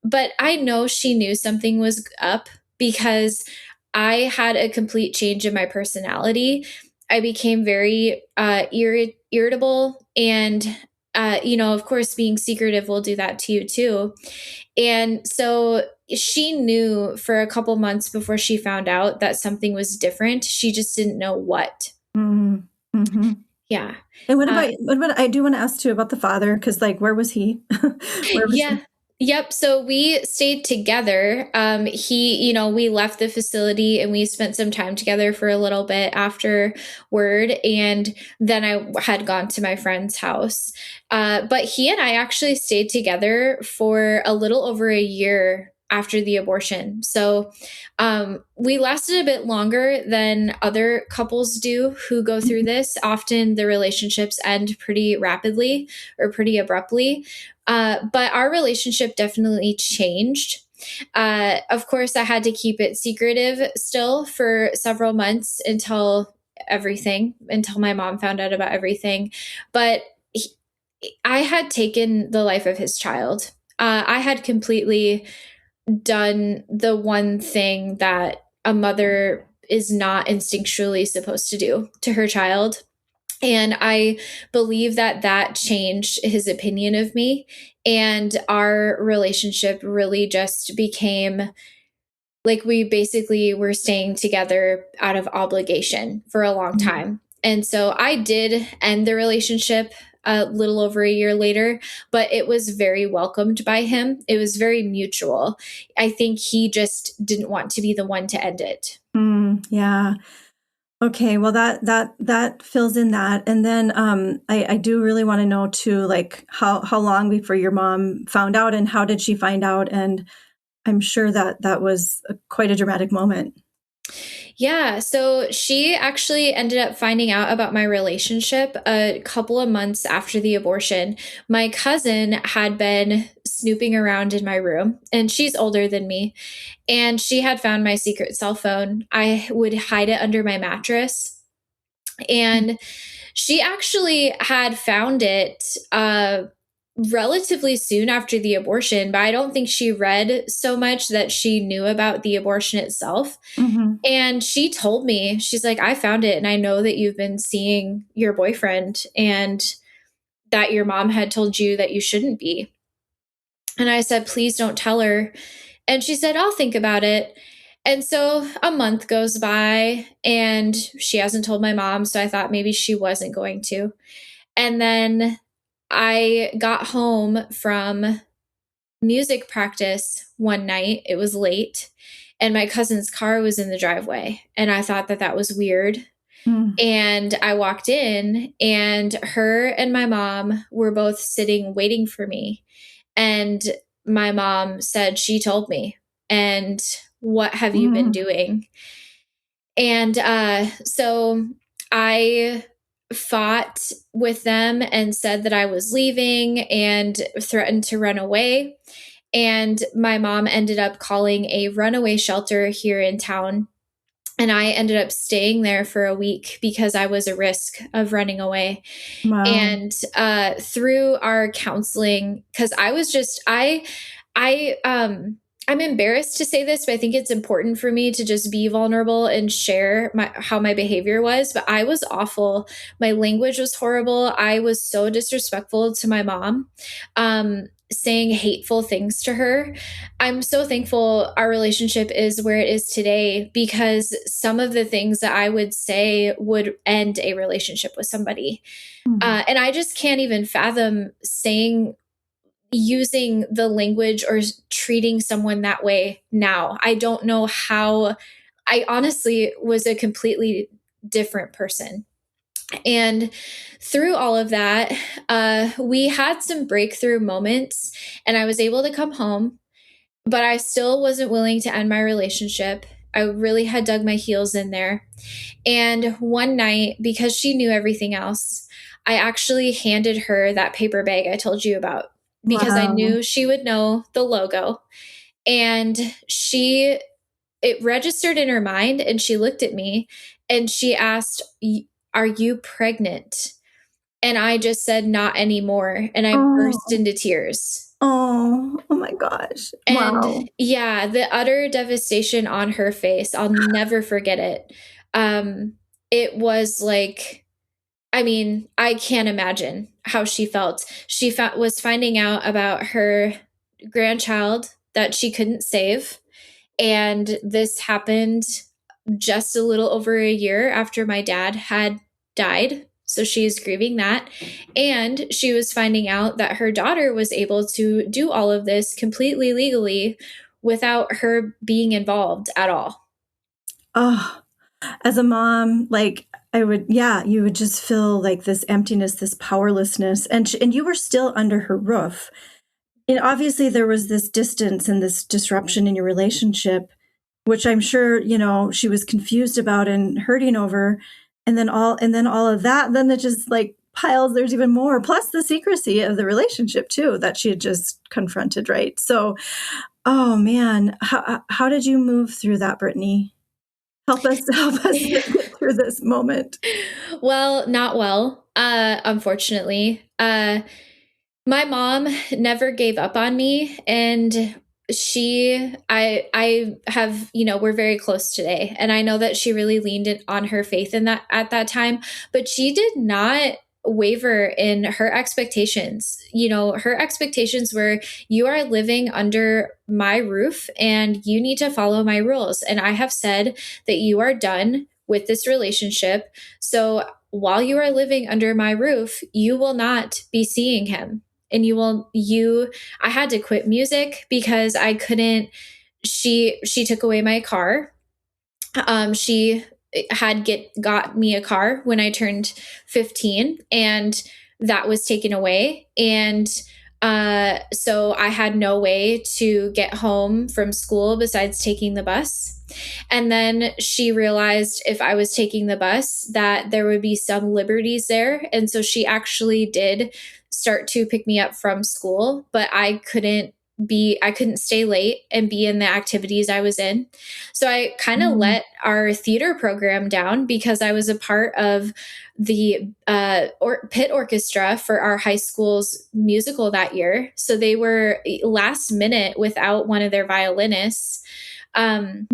But I know she knew something was up, because I had a complete change in my personality. I became very irritable. And, of course, being secretive will do that to you too. And so she knew for a couple months before she found out that something was different. She just didn't know what. Mm-hmm. Mm-hmm. Yeah. And what about, I do want to ask too about the father, because like, where was he? Where was Yeah. he? Yep. So we stayed together. We left the facility and we spent some time together for a little bit afterward. And then I had gone to my friend's house. But he and I actually stayed together for a little over a year after the abortion. So we lasted a bit longer than other couples do who go through this. Often the relationships end pretty rapidly or pretty abruptly. But our relationship definitely changed. Of course, I had to keep it secretive still for several months until my mom found out about everything. But I had taken the life of his child. I had completely done the one thing that a mother is not instinctually supposed to do to her child. And I believe that changed his opinion of me. And our relationship really just became like we basically were staying together out of obligation for a long time. And so I did end the relationship a little over a year later, but it was very welcomed by him. It was very mutual. I think he just didn't want to be the one to end it. Yeah. Okay, well that fills in that, and then I do really want to know too, like how long before your mom found out, and how did she find out? And I'm sure that was quite a dramatic moment. Yeah, so she actually ended up finding out about my relationship a couple of months after the abortion. My cousin had been snooping around in my room, and she's older than me, and she had found my secret cell phone. I would hide it under my mattress, and she actually had found it relatively soon after the abortion, but I don't think she read so much that she knew about the abortion itself. Mm-hmm. And she told me, she's like, I found it and I know that you've been seeing your boyfriend and that your mom had told you that you shouldn't be. And I said, please don't tell her. And she said, I'll think about it. And so a month goes by and she hasn't told my mom. So I thought maybe she wasn't going to. And then I got home from music practice one night. It was late and my cousin's car was in the driveway. And I thought that was weird. And I walked in and her and my mom were both sitting waiting for me. And my mom said, she told me. And what have you been doing? And so I fought with them and said that I was leaving and threatened to run away. And my mom ended up calling a runaway shelter here in town. And I ended up staying there for a week because I was a risk of running away. Wow. And through our counseling, because I was just, I'm embarrassed to say this, but I think it's important for me to just be vulnerable and share how my behavior was. But I was awful. My language was horrible. I was so disrespectful to my mom, saying hateful things to her. I'm so thankful our relationship is where it is today because some of the things that I would say would end a relationship with somebody. And I just can't even fathom using the language or treating someone that way now. I don't know how. I honestly was a completely different person. And through all of that, we had some breakthrough moments and I was able to come home, but I still wasn't willing to end my relationship. I really had dug my heels in there. And one night, because she knew everything else, I actually handed her that paper bag I told you about because I knew she would know the logo. And it registered in her mind and she looked at me and she asked, are you pregnant? And I just said, not anymore. And I burst into tears. Oh my gosh. And yeah, the utter devastation on her face, I'll never forget it. it was like, I mean, I can't imagine how she felt. She was finding out about her grandchild that she couldn't save. And this happened just a little over a year after my dad had died. So she is grieving that. And she was finding out that her daughter was able to do all of this completely legally without her being involved at all. Oh, as a mom, like you would just feel like this emptiness, this powerlessness, and you were still under her roof. And obviously there was this distance and this disruption in your relationship, which I'm sure, she was confused about and hurting over. And then all of that, then it just like piles, there's even more, plus the secrecy of the relationship too, that she had just confronted. Right. So, oh man, how did you move through that, Brittany? Help us get through this moment. Well, not well, unfortunately. My mom never gave up on me, and I have, we're very close today, and I know that she really leaned on her faith in that at that time, but she did not waver in her expectations. Her expectations were, you are living under my roof and you need to follow my rules. And I have said that you are done with this relationship. So while you are living under my roof, you will not be seeing him. And I had to quit music because I couldn't, she took away my car. She had got me a car when I turned 15, and that was taken away. And so I had no way to get home from school besides taking the bus. And then she realized if I was taking the bus that there would be some liberties there. And so she actually did start to pick me up from school, but I couldn't stay late and be in the activities I was in. So I kind of let our theater program down because I was a part of the pit orchestra for our high school's musical that year. So they were last minute without one of their violinists. And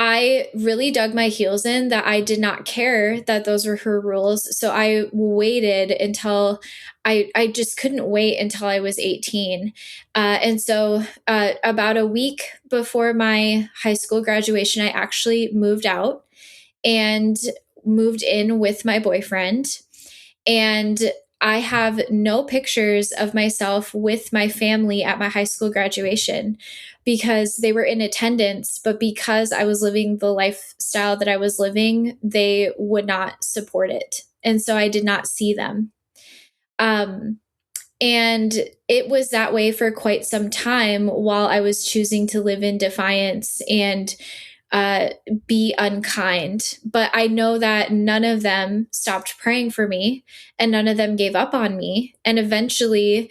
I really dug my heels in that I did not care that those were her rules. So I waited until I just couldn't wait until I was 18. And so about a week before my high school graduation, I actually moved out and moved in with my boyfriend. And I have no pictures of myself with my family at my high school graduation because they were in attendance, but because I was living the lifestyle that I was living, they would not support it. And so I did not see them. And it was that way for quite some time while I was choosing to live in defiance and be unkind. But I know that none of them stopped praying for me and none of them gave up on me. And eventually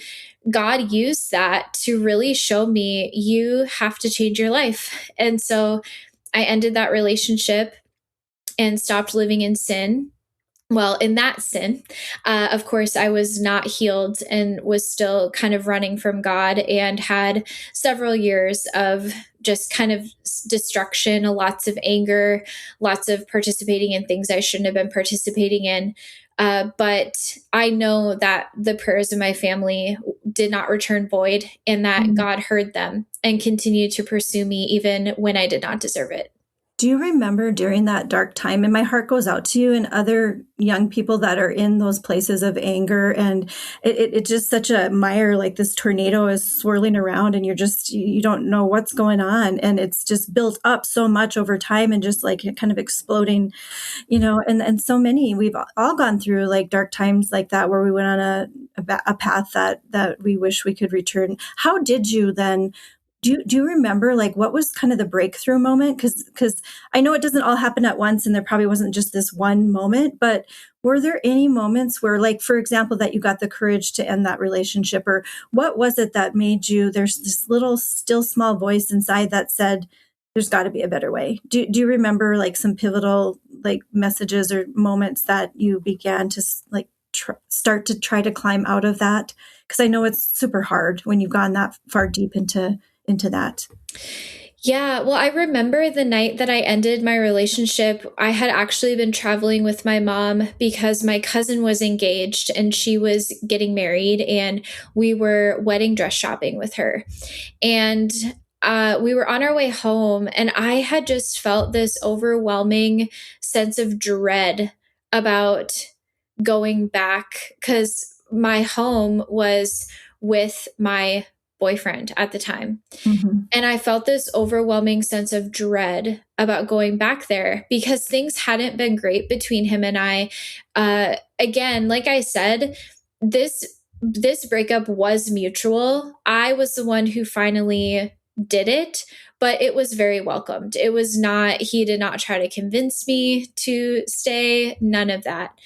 God used that to really show me, you have to change your life. And so I ended that relationship and stopped living in sin. Well, in that sin, of course, I was not healed and was still kind of running from God and had several years of just kind of destruction, lots of anger, lots of participating in things I shouldn't have been participating in. But I know that the prayers of my family did not return void and that God heard them and continued to pursue me even when I did not deserve it. Do you remember during that dark time, and my heart goes out to you and other young people that are in those places of anger, and it's just such a mire, like this tornado is swirling around and you don't know what's going on. And it's just built up so much over time and just like kind of exploding, and so many, we've all gone through like dark times like that, where we went on a path that we wish we could return. How did you then? Do you remember like what was kind of the breakthrough moment? Because I know it doesn't all happen at once and there probably wasn't just this one moment, but were there any moments where, like, for example, that you got the courage to end that relationship, or what was it that made you, there's this little still small voice inside that said, there's got to be a better way. Do you remember like some pivotal like messages or moments that you began to like start to try to climb out of that? Because I know it's super hard when you've gone that far deep into that. Yeah, well, I remember the night that I ended my relationship. I had actually been traveling with my mom because my cousin was engaged and she was getting married, and we were wedding dress shopping with her. And we were on our way home, and I had just felt this overwhelming sense of dread about going back because my home was with my boyfriend at the time. Mm-hmm. And I felt this overwhelming sense of dread about going back there because things hadn't been great between him and I. Again, like I said, this breakup was mutual. I was the one who finally did it, but it was very welcomed. It was not, he did not try to convince me to stay, none of that.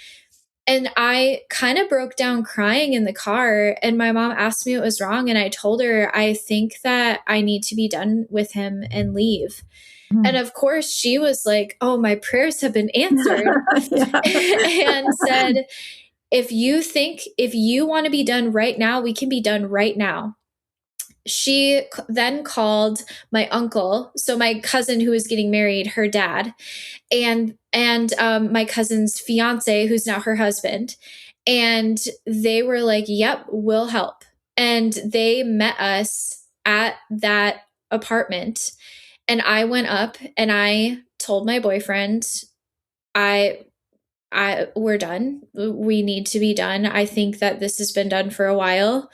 And I kind of broke down crying in the car, and my mom asked me what was wrong. And I told her, I think that I need to be done with him and leave. And of course, she was like, oh, my prayers have been answered. And said, if you want to be done right now, we can be done right now. She then called my uncle, so my cousin who was getting married, her dad, and my cousin's fiance, who's now her husband, and they were like, "Yep, we'll help." And they met us at that apartment, and I went up and I told my boyfriend, "I we're done. We need to be done. I think that this has been done for a while."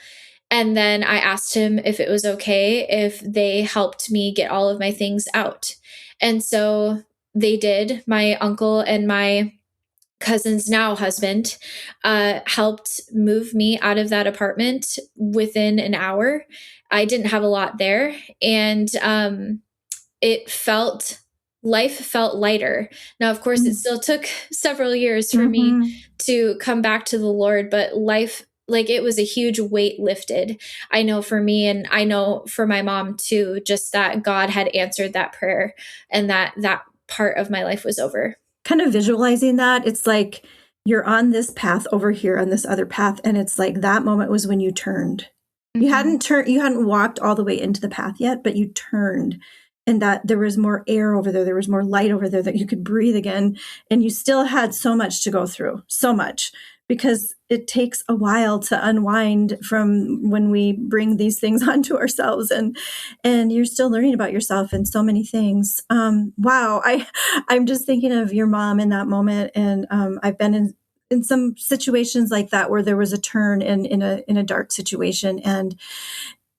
And then I asked him if it was okay if they helped me get all of my things out. And so they did. My uncle and my cousin's now husband helped move me out of that apartment within an hour. I didn't have a lot there. And it felt life felt lighter. Now, of course, it still took several years for me to come back to the Lord, but life, like, it was a huge weight lifted. I know for me, and I know for my mom too, just that God had answered that prayer and that part of my life was over. Kind of visualizing that, it's like you're on this path over here on this other path, and it's like that moment was when you turned. You hadn't walked all the way into the path yet, but you turned, and that there was more air over there was more light over there, that you could breathe again, and you still had so much to go through, so much, because it takes a while to unwind from when we bring these things onto ourselves, and you're still learning about yourself and so many things. Wow, I'm just thinking of your mom in that moment, and I've been in some situations like that where there was a turn in a dark situation, and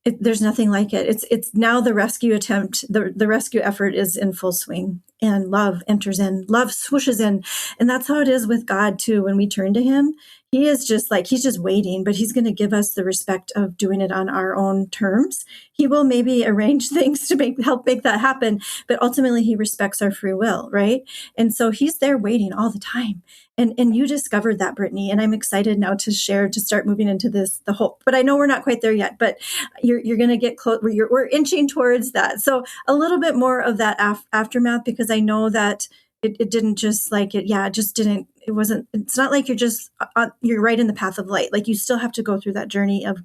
there's nothing like it. It's now the rescue attempt, the rescue effort is in full swing, and love enters in, love swooshes in. And that's how it is with God too. When we turn to him, he is just like, he's just waiting, but he's going to give us the respect of doing it on our own terms. He will maybe arrange things to help make that happen, but ultimately he respects our free will, right? And so he's there waiting all the time. And you discovered that, Brittany, and I'm excited now to start moving into the hope. But I know we're not quite there yet, but you're going to get close. We're inching towards that. So a little bit more of that aftermath, because I know that it didn't just like it. Yeah, it just didn't. It wasn't. It's not like you're right in the path of light. Like you still have to go through that journey of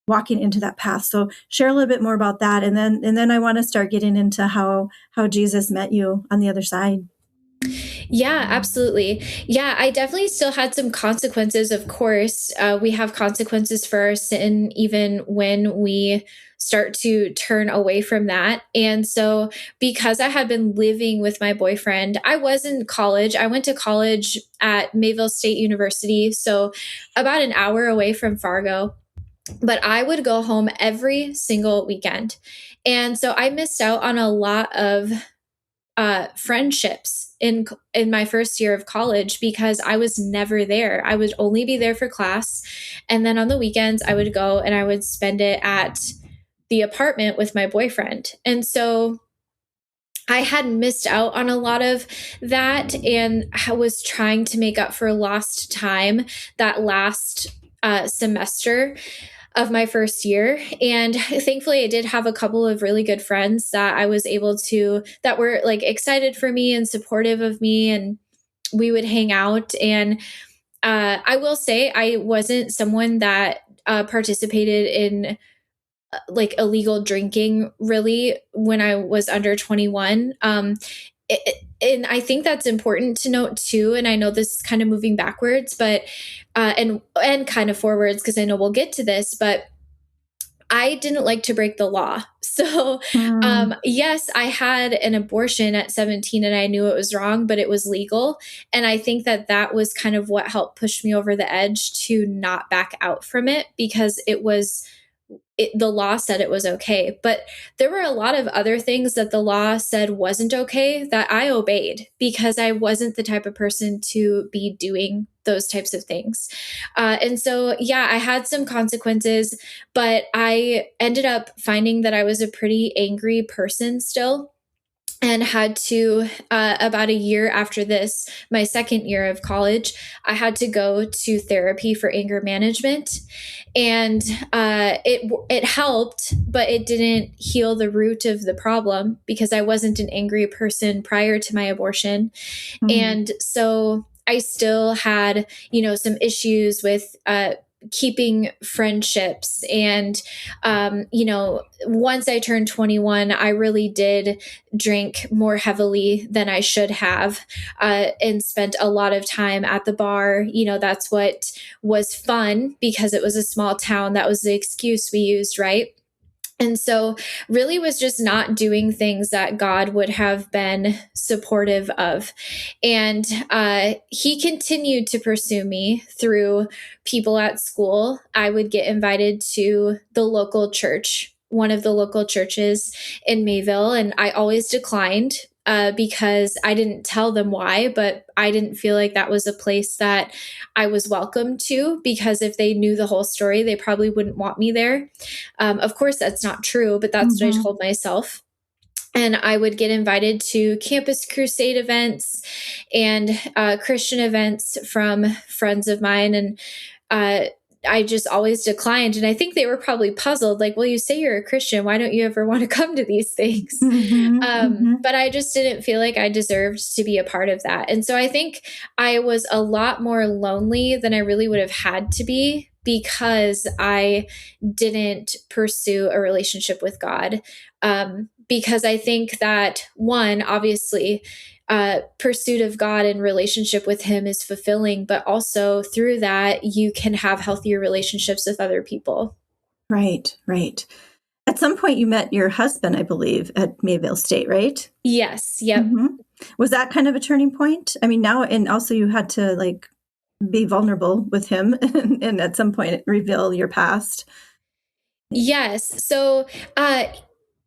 walking into that path. So share a little bit more about that, and then I want to start getting into how Jesus met you on the other side. Yeah, absolutely. Yeah, I definitely still had some consequences, of course. We have consequences for our sin, even when we start to turn away from that. And so, because I had been living with my boyfriend, I was in college. I went to college at Mayville State University, so about an hour away from Fargo. But I would go home every single weekend. And so I missed out on a lot of friendships in my first year of college because I was never there. I would only be there for class, and then on the weekends I would go and I would spend it at the apartment with my boyfriend. And so I had missed out on a lot of that, and I was trying to make up for lost time that last semester of my first year. And thankfully I did have a couple of really good friends that I was able to, that were like excited for me and supportive of me. And we would hang out. And I will say I wasn't someone that participated in like illegal drinking really when I was under 21. And I think that's important to note too. And I know this is kind of moving backwards, but and kind of forwards because I know we'll get to this, but I didn't like to break the law. So, yes, I had an abortion at 17 and I knew it was wrong, but it was legal. And I think that that was kind of what helped push me over the edge to not back out from it because the law said it was okay. But there were a lot of other things that the law said wasn't okay that I obeyed because I wasn't the type of person to be doing those types of things. And so, yeah, I had some consequences, but I ended up finding that I was a pretty angry person still. And had to, about a year after this, my second year of college, I had to go to therapy for anger management. And it helped, but it didn't heal the root of the problem because I wasn't an angry person prior to my abortion. And so I still had, some issues with keeping friendships. And, once I turned 21, I really did drink more heavily than I should have, and spent a lot of time at the bar. That's what was fun because it was a small town. That was the excuse we used, right? And so really was just not doing things that God would have been supportive of. And he continued to pursue me through people at school. I would get invited to the local church, one of the local churches in Mayville, and I always declined because I didn't tell them why, but I didn't feel like that was a place that I was welcome to because if they knew the whole story, they probably wouldn't want me there. Of course, that's not true, but that's what I told myself. And I would get invited to campus crusade events and Christian events from friends of mine. And I just always declined. And I think they were probably puzzled, like, well, you say you're a Christian. Why don't you ever want to come to these things? But I just didn't feel like I deserved to be a part of that. And so I think I was a lot more lonely than I really would have had to be because I didn't pursue a relationship with God. Because I think that one, obviously, pursuit of God and relationship with him is fulfilling, but also through that, you can have healthier relationships with other people. Right. At some point you met your husband, I believe, at Mayville State, right? Yes. Yep. Was that kind of a turning point? I mean, now, and also you had to be vulnerable with him and at some point reveal your past. Yes. So,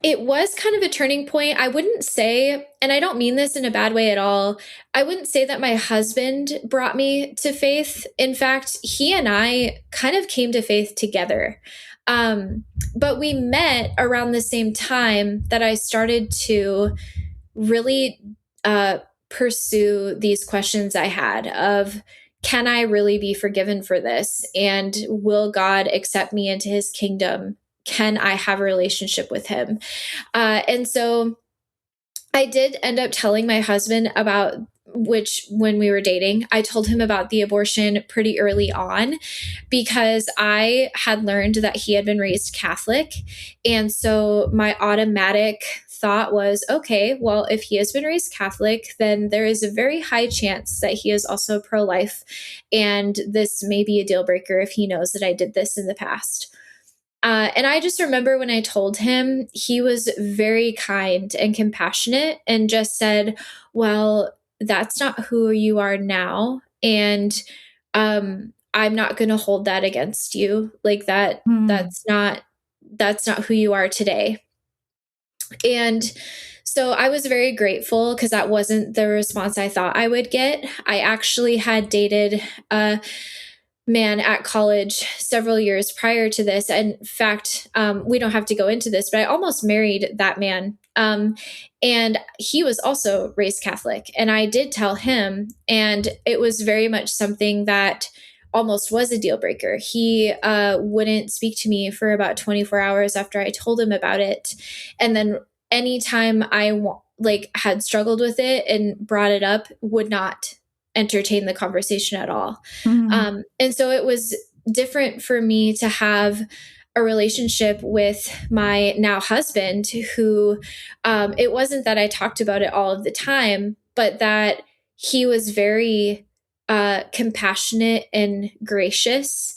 it was kind of a turning point. I wouldn't say, and I don't mean this in a bad way at all, I wouldn't say that my husband brought me to faith. In fact, he and I kind of came to faith together. But we met around the same time that I started to really pursue these questions I had of, can I really be forgiven for this? And will God accept me into his kingdom? Can I have a relationship with him? And so I did end up telling my husband about when we were dating, I told him about the abortion pretty early on because I had learned that he had been raised Catholic. And so my automatic thought was, okay, well, if he has been raised Catholic, then there is a very high chance that he is also pro-life. And this may be a deal breaker if he knows that I did this in the past. And I just remember when I told him, he was very kind and compassionate and just said, well, that's not who you are now. And I'm not going to hold that against you. Like that, that's not who you are today. And so I was very grateful because that wasn't the response I thought I would get. I actually had dated a man at college several years prior to this. In fact, we don't have to go into this, but I almost married that man. And he was also raised Catholic. And I did tell him, and it was very much something that almost was a deal breaker. He wouldn't speak to me for about 24 hours after I told him about it. And then anytime I had struggled with it and brought it up, would not entertain the conversation at all. And so it was different for me to have a relationship with my now husband who, it wasn't that I talked about it all of the time, but that he was very compassionate and gracious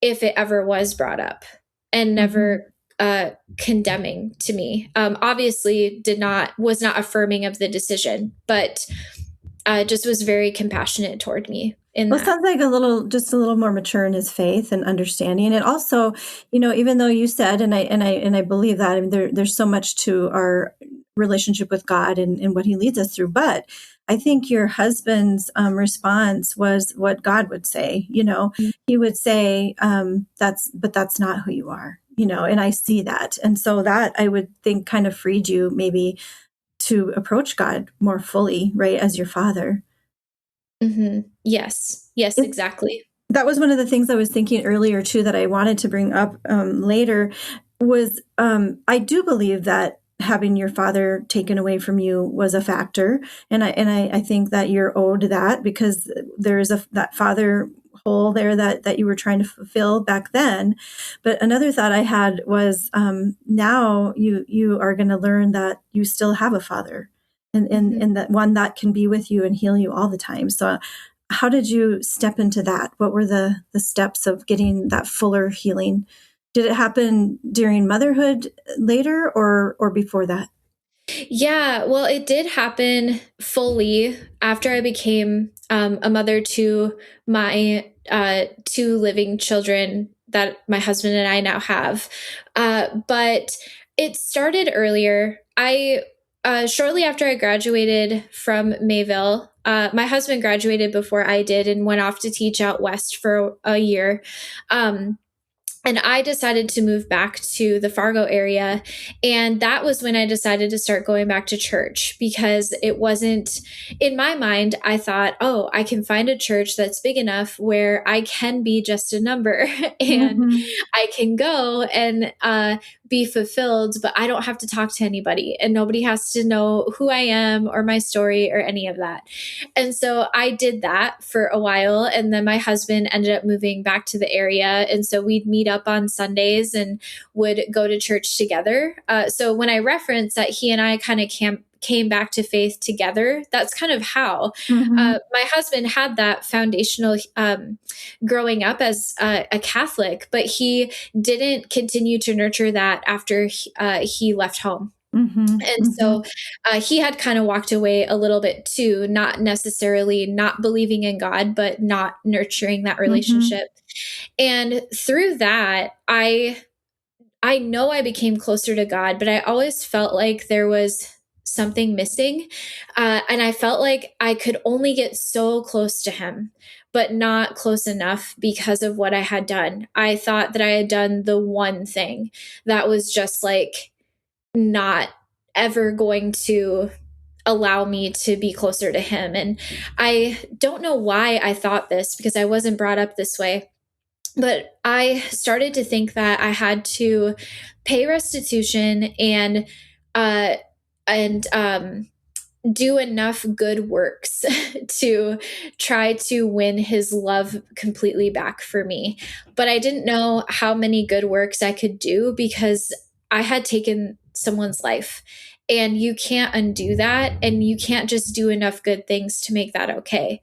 if it ever was brought up, and Mm-hmm. never condemning to me. Obviously was not affirming of the decision, but just was very compassionate toward me in Well, it that. sounds like just a little more mature in his faith and understanding. And also, even though you said, and I believe that, I mean, there's so much to our relationship with God and what He leads us through. But I think your husband's response was what God would say. He would say, that's not who you are. And I see that, and so that I would think kind of freed you maybe to approach God more fully, right, as your father. Yes. Yes, exactly. That was one of the things I was thinking earlier too that I wanted to bring up later was I do believe that having your father taken away from you was a factor, and I think that you're owed that because there is that father hole there that you were trying to fulfill back then. But another thought I had was now you are going to learn that you still have a father, Mhm. and that one that can be with you and heal you all the time. So how did you step into that? What were the steps of getting that fuller healing? Did it happen during motherhood later or before that? Yeah, well, it did happen fully after I became a mother to my two living children that my husband and I now have. But it started earlier. I Shortly after I graduated from Mayville, my husband graduated before I did and went off to teach out west for a year. Um, and I decided to move back to the Fargo area. And that was when I decided to start going back to church because it wasn't, in my mind, I thought, oh, I can find a church that's big enough where I can be just a number and Mm-hmm. I can go and be fulfilled, but I don't have to talk to anybody and nobody has to know who I am or my story or any of that. And so I did that for a while. And then my husband ended up moving back to the area. And so we'd meet up on Sundays and would go to church together. So when I reference that he and I kind of came back to faith together, that's kind of how. Mm-hmm. My husband had that foundational growing up as a Catholic, but he didn't continue to nurture that after he left home. Mm-hmm. And Mm-hmm. so he had kind of walked away a little bit too, not necessarily not believing in God, but not nurturing that Mm-hmm. relationship. And through that, I know I became closer to God, but I always felt like there was something missing. And I felt like I could only get so close to Him, but not close enough because of what I had done. I thought that I had done the one thing that was just like not ever going to allow me to be closer to Him. And I don't know why I thought this because I wasn't brought up this way. But I started to think that I had to pay restitution uh, and do enough good works to try to win His love completely back for me. But I didn't know how many good works I could do because I had taken someone's life. And you can't undo that. And you can't just do enough good things to make that okay.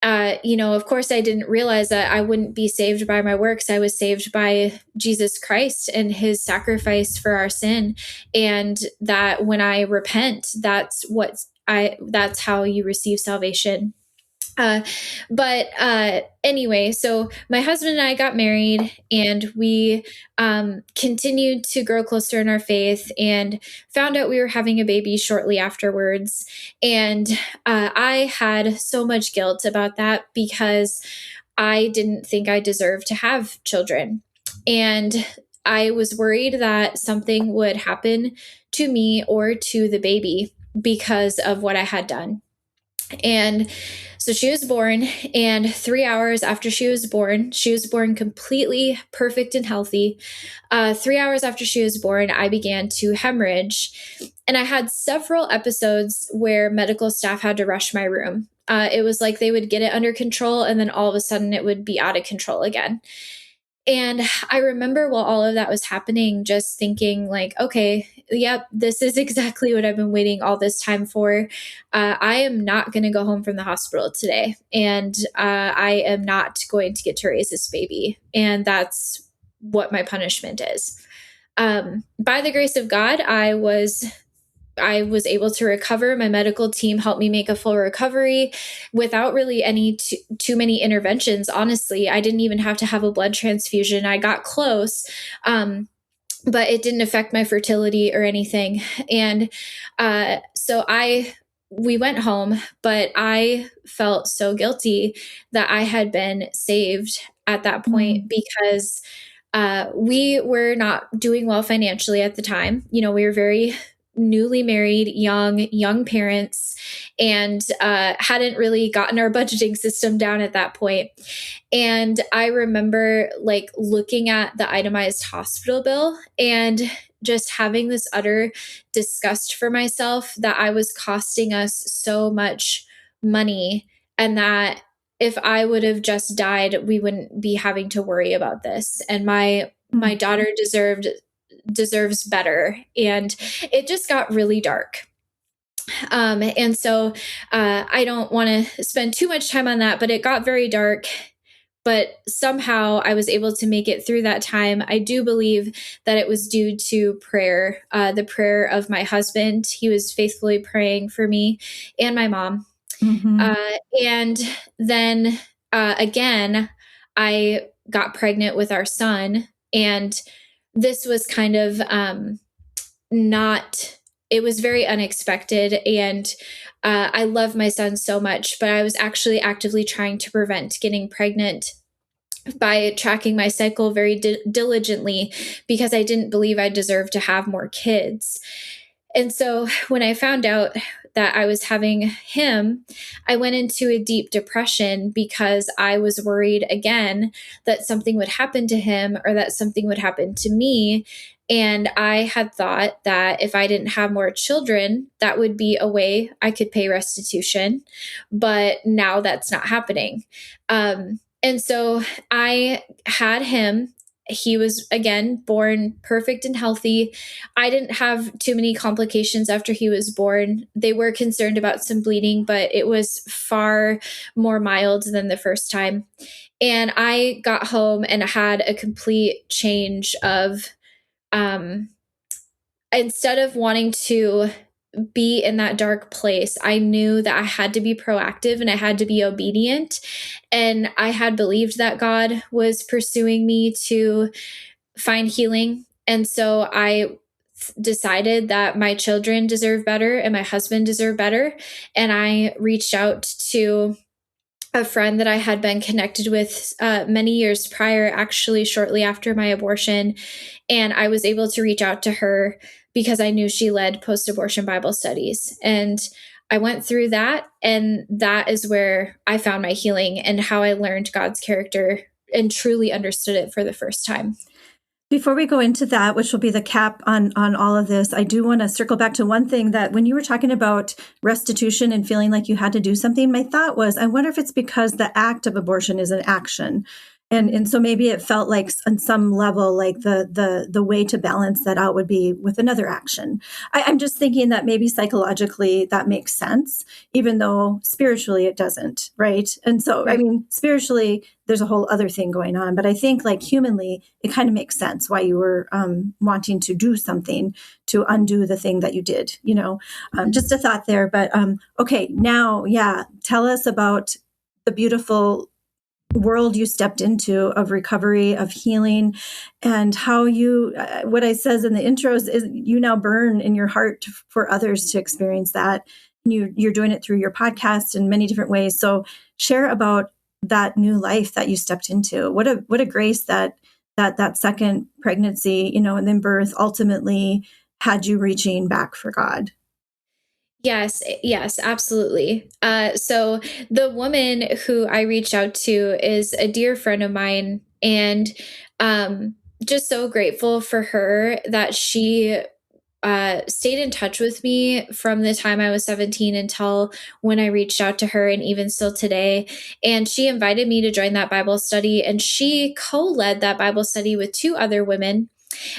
Of course, I didn't realize that I wouldn't be saved by my works. I was saved by Jesus Christ and His sacrifice for our sin. And that when I repent, that's how you receive salvation. Uh, but anyway, so my husband and I got married, and we continued to grow closer in our faith, and found out we were having a baby shortly afterwards. And I had so much guilt about that because I didn't think I deserved to have children, and I was worried that something would happen to me or to the baby because of what I had done. And so she was born, and 3 hours after she was born completely perfect and healthy. 3 hours after she was born, I began to hemorrhage. And I had several episodes where medical staff had to rush my room. It was like they would get it under control, and then all of a sudden it would be out of control again. And I remember while all of that was happening, just thinking like, okay, yep, this is exactly what I've been waiting all this time for. I am not going to go home from the hospital today. And I am not going to get to raise this baby. And that's what my punishment is. By the grace of God, I was able to recover. My medical team helped me make a full recovery without really any too many interventions. Honestly, I didn't even have to have a blood transfusion. I got close, but it didn't affect my fertility or anything. And so we went home, but I felt so guilty that I had been saved at that point because we were not doing well financially at the time. We were very newly married, young parents, and hadn't really gotten our budgeting system down at that point. And I remember like looking at the itemized hospital bill and just having this utter disgust for myself that I was costing us so much money, and that if I would have just died, we wouldn't be having to worry about this. And my daughter deserves better. And it just got really dark. And so I don't want to spend too much time on that, but it got very dark. But somehow I was able to make it through that time. I do believe that it was due to prayer, the prayer of my husband. He was faithfully praying for me and my mom. And then again, I got pregnant with our son, and this was kind of not, it was very unexpected. And I love my son so much, but I was actually actively trying to prevent getting pregnant by tracking my cycle very diligently, because I didn't believe I deserved to have more kids. And so when I found out that I was having him, I went into a deep depression because I was worried again that something would happen to him or that something would happen to me. And I had thought that if I didn't have more children, that would be a way I could pay restitution. But now that's not happening. And so I had him. He was, again, born perfect and healthy. I didn't have too many complications after he was born. They were concerned about some bleeding, but it was far more mild than the first time. And I got home and had a complete change of, instead of wanting to be in that dark place, I knew that I had to be proactive and I had to be obedient. And I had believed that God was pursuing me to find healing. And so I decided that my children deserve better and my husband deserved better. And I reached out to a friend that I had been connected with many years prior, actually shortly after my abortion. And I was able to reach out to her because I knew she led post-abortion Bible studies. And I went through that, and that is where I found my healing and how I learned God's character and truly understood it for the first time. Before we go into that, which will be the cap on all of this, I do want to circle back to one thing that when you were talking about restitution and feeling like you had to do something, my thought was, I wonder if it's because the act of abortion is an action. And so maybe it felt like on some level, like the way to balance that out would be with another action. I'm just thinking that maybe psychologically that makes sense, even though spiritually it doesn't, right? And so, I mean, spiritually, there's a whole other thing going on. But I think like humanly, it kind of makes sense why you were wanting to do something to undo the thing that you did, just a thought there. But okay, now, tell us about the beautiful world you stepped into of recovery, of healing, and how you, what I says in the intros is you now burn in your heart for others to experience that. You're doing it through your podcast in many different ways. So share about that new life that you stepped into. What a grace that second pregnancy, and then birth ultimately had you reaching back for God. Yes, absolutely. So the woman who I reached out to is a dear friend of mine, and just so grateful for her that she stayed in touch with me from the time I was 17 until when I reached out to her, and even still today. And she invited me to join that Bible study, and she co-led that Bible study with two other women.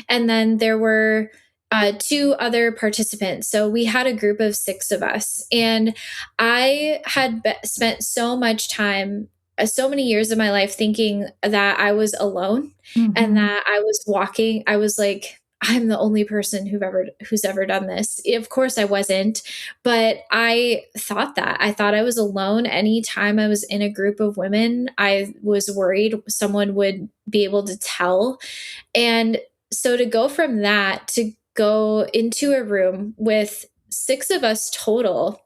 And then there were two other participants. So we had a group of six of us. And I had spent so much time, so many years of my life thinking that I was alone and that I was walking. I was like, I'm the only person who's ever done this. Of course I wasn't, but I thought that. I thought I was alone. Anytime I was in a group of women, I was worried someone would be able to tell. And so to go from that to go into a room with six of us total,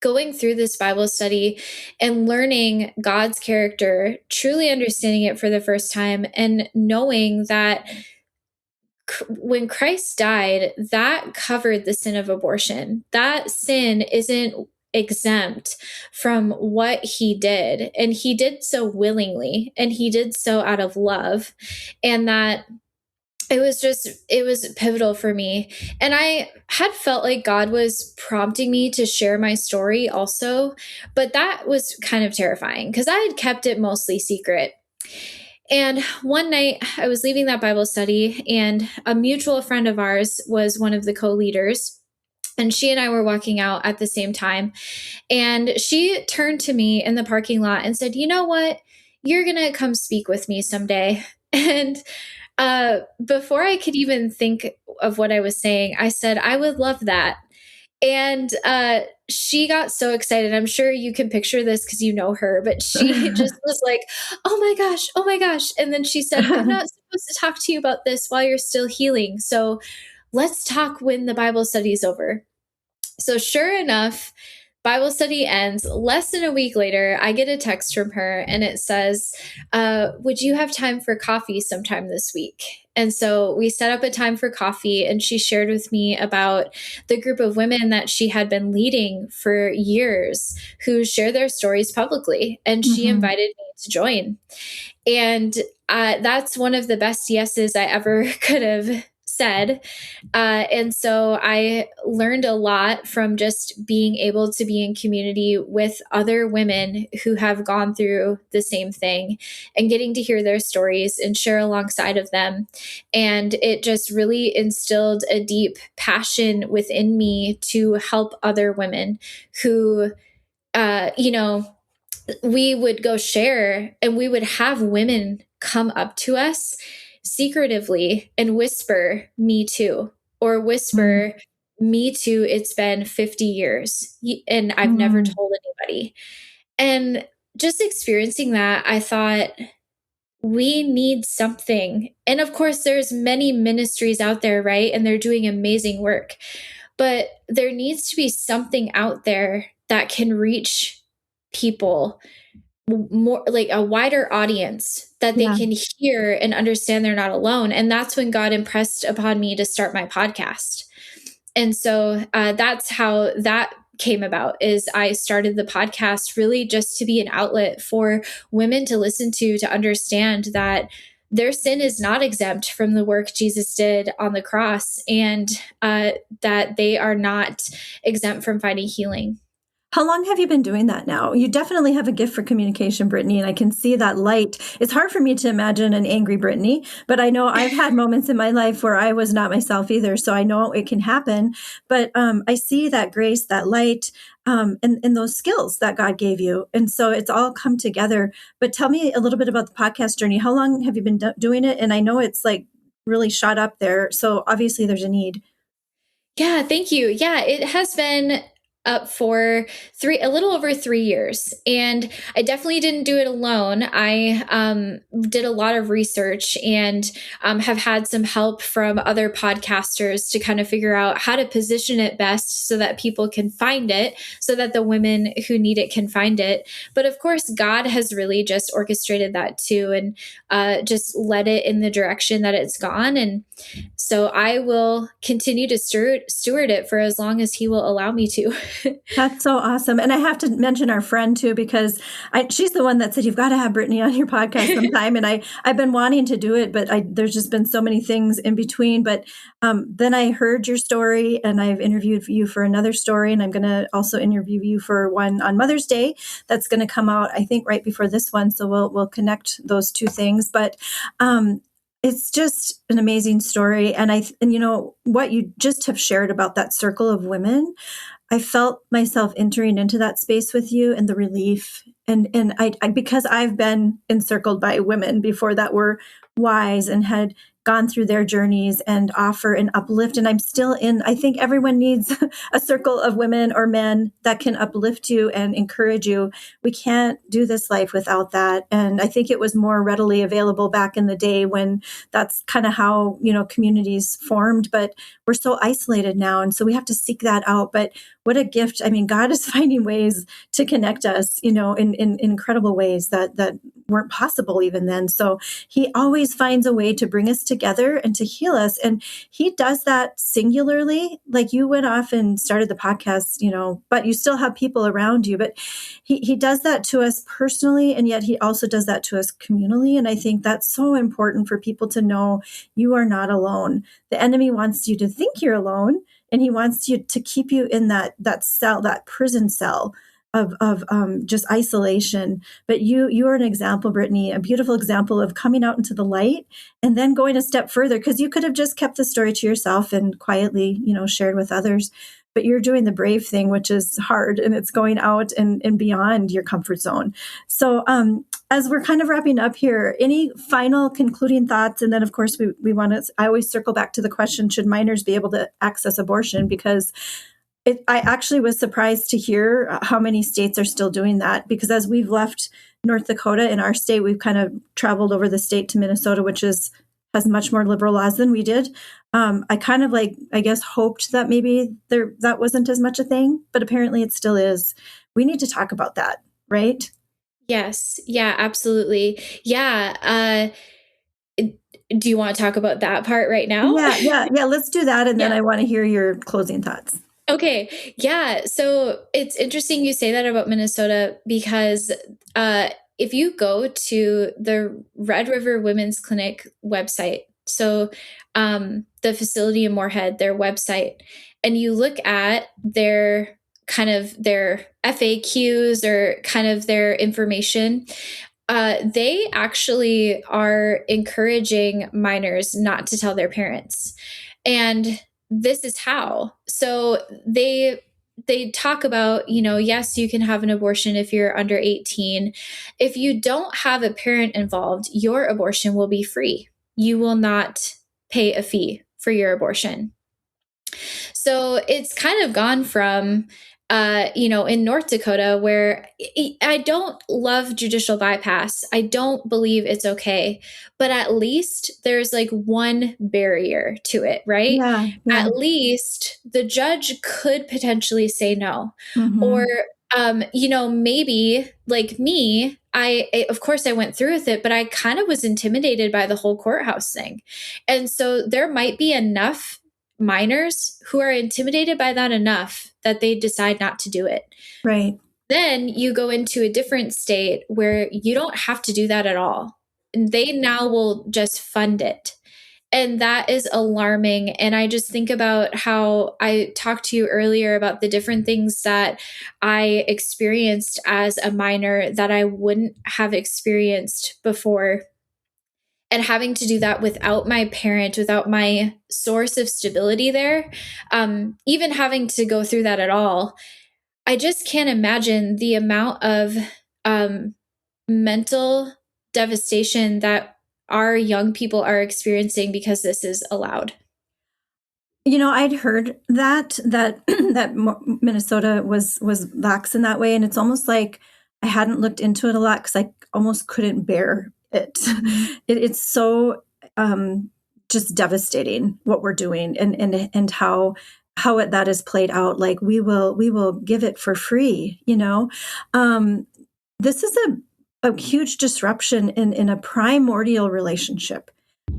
going through this Bible study and learning God's character, truly understanding it for the first time, and knowing that when Christ died, that covered the sin of abortion. That sin isn't exempt from what he did. And he did so willingly, and he did so out of love. And that it was pivotal for me. And I had felt like God was prompting me to share my story also, but that was kind of terrifying because I had kept it mostly secret. And one night I was leaving that Bible study, and a mutual friend of ours was one of the co-leaders. And she and I were walking out at the same time. And she turned to me in the parking lot and said, "You know what? You're going to come speak with me someday." And before I could even think of what I was saying, I said, "I would love that." And she got so excited. I'm sure you can picture this because you know her, but she just was like, "Oh my gosh, oh my gosh." And then she said, "I'm not supposed to talk to you about this while you're still healing. So let's talk when the Bible study is over." So sure enough, Bible study ends. Less than a week later, I get a text from her, and it says, "Would you have time for coffee sometime this week?" And so we set up a time for coffee, and she shared with me about the group of women that she had been leading for years who share their stories publicly. And she invited me to join. And that's one of the best yeses I ever could have said. And so I learned a lot from just being able to be in community with other women who have gone through the same thing, and getting to hear their stories and share alongside of them. And it just really instilled a deep passion within me to help other women who, we would go share, and we would have women come up to us secretively and whisper, "Me too," or whisper, "Me too, it's been 50 years and I've never told anybody." And just experiencing that, I thought, we need something. And of course, there's many ministries out there, right? And they're doing amazing work. But there needs to be something out there that can reach people more, like a wider audience, that they can hear and understand they're not alone. And that's when God impressed upon me to start my podcast. And so that's how that came about. Is I started the podcast really just to be an outlet for women to listen to understand that their sin is not exempt from the work Jesus did on the cross, and that they are not exempt from finding healing. How long have you been doing that now? You definitely have a gift for communication, Brittany, and I can see that light. It's hard for me to imagine an angry Brittany, but I know I've had moments in my life where I was not myself either, so I know it can happen. But I see that grace, that light, and those skills that God gave you. And so it's all come together. But tell me a little bit about the podcast journey. How long have you been doing it? And I know it's like really shot up there, so obviously there's a need. Yeah, thank you. Yeah, it has been up for a little over 3 years. And I definitely didn't do it alone. I did a lot of research, and have had some help from other podcasters to kind of figure out how to position it best so that people can find it, so that the women who need it can find it. But of course, God has really just orchestrated that too, and just led it in the direction that it's gone. And so I will continue to steward it for as long as he will allow me to. That's so awesome. And I have to mention our friend too, because she's the one that said, you've got to have Brittany on your podcast sometime. And I've been wanting to do it, but there's just been so many things in between. But then I heard your story and I've interviewed you for another story. And I'm going to also interview you for one on Mother's Day. That's going to come out, I think, right before this one. So we'll connect those two things. But it's just an amazing story. And you know, what you just have shared about that circle of women, I felt myself entering into that space with you and the relief. And I because I've been encircled by women before that were wise and had gone through their journeys and offer and uplift. And I'm still in, I think everyone needs a circle of women or men that can uplift you and encourage you. We can't do this life without that. And I think it was more readily available back in the day when that's kind of how, you know, communities formed, but we're so isolated now. And so we have to seek that out. But what a gift. I mean, God is finding ways to connect us, you know, in incredible ways that weren't possible even then. So he always finds a way to bring us together and to heal us. And he does that singularly. Like you went off and started the podcast, you know, but you still have people around you. But he does that to us personally. And yet he also does that to us communally. And I think that's so important for people to know you are not alone. The enemy wants you to think you're alone. And he wants you to keep you in that cell, that prison cell of just isolation. But you are an example, Brittany, a beautiful example of coming out into the light and then going a step further, because you could have just kept the story to yourself and quietly, you know, shared with others. But you're doing the brave thing, which is hard, and it's going out and beyond your comfort zone. So as we're kind of wrapping up here, any final concluding thoughts? And then, of course, we want to, I always circle back to the question, should minors be able to access abortion? Because I actually was surprised to hear how many states are still doing that, because as we've left North Dakota in our state, we've kind of traveled over the state to Minnesota, which has much more liberal laws than we did. I kind of I guess, hoped that maybe that wasn't as much a thing, but apparently it still is. We need to talk about that, right? Yes. Yeah, absolutely. Yeah. Do you want to talk about that part right now? Yeah. Let's do that. And then I want to hear your closing thoughts. Okay. Yeah. So it's interesting you say that about Minnesota, because if you go to the Red River Women's Clinic website, so the facility in Moorhead, their website, and you look at their FAQs or kind of their information, they actually are encouraging minors not to tell their parents. And this is how. So they talk about, you know, yes, you can have an abortion if you're under 18. If you don't have a parent involved, your abortion will be free. You will not pay a fee for your abortion. So it's kind of gone from, you know, in North Dakota, where I don't love judicial bypass. I don't believe it's okay, but at least there's one barrier to it, right? Yeah. At least the judge could potentially say no. Mm-hmm. Or, you know, maybe like me, of course I went through with it, but I kind of was intimidated by the whole courthouse thing. And so there might be enough minors who are intimidated by that enough that they decide not to do it. Right. Then you go into a different state where you don't have to do that at all. And they now will just fund it. And that is alarming. And I just think about how I talked to you earlier about the different things that I experienced as a minor that I wouldn't have experienced before. And having to do that without my parent, without my source of stability there, even having to go through that at all, I just can't imagine the amount of mental devastation that our young people are experiencing because this is allowed. You know, I'd heard that Minnesota was lax in that way, and it's almost like I hadn't looked into it a lot because I almost couldn't bear it. Mm-hmm. It's so just devastating what we're doing, and how that is played out. Like we will give it for free. You know, this is a huge disruption in a primordial relationship.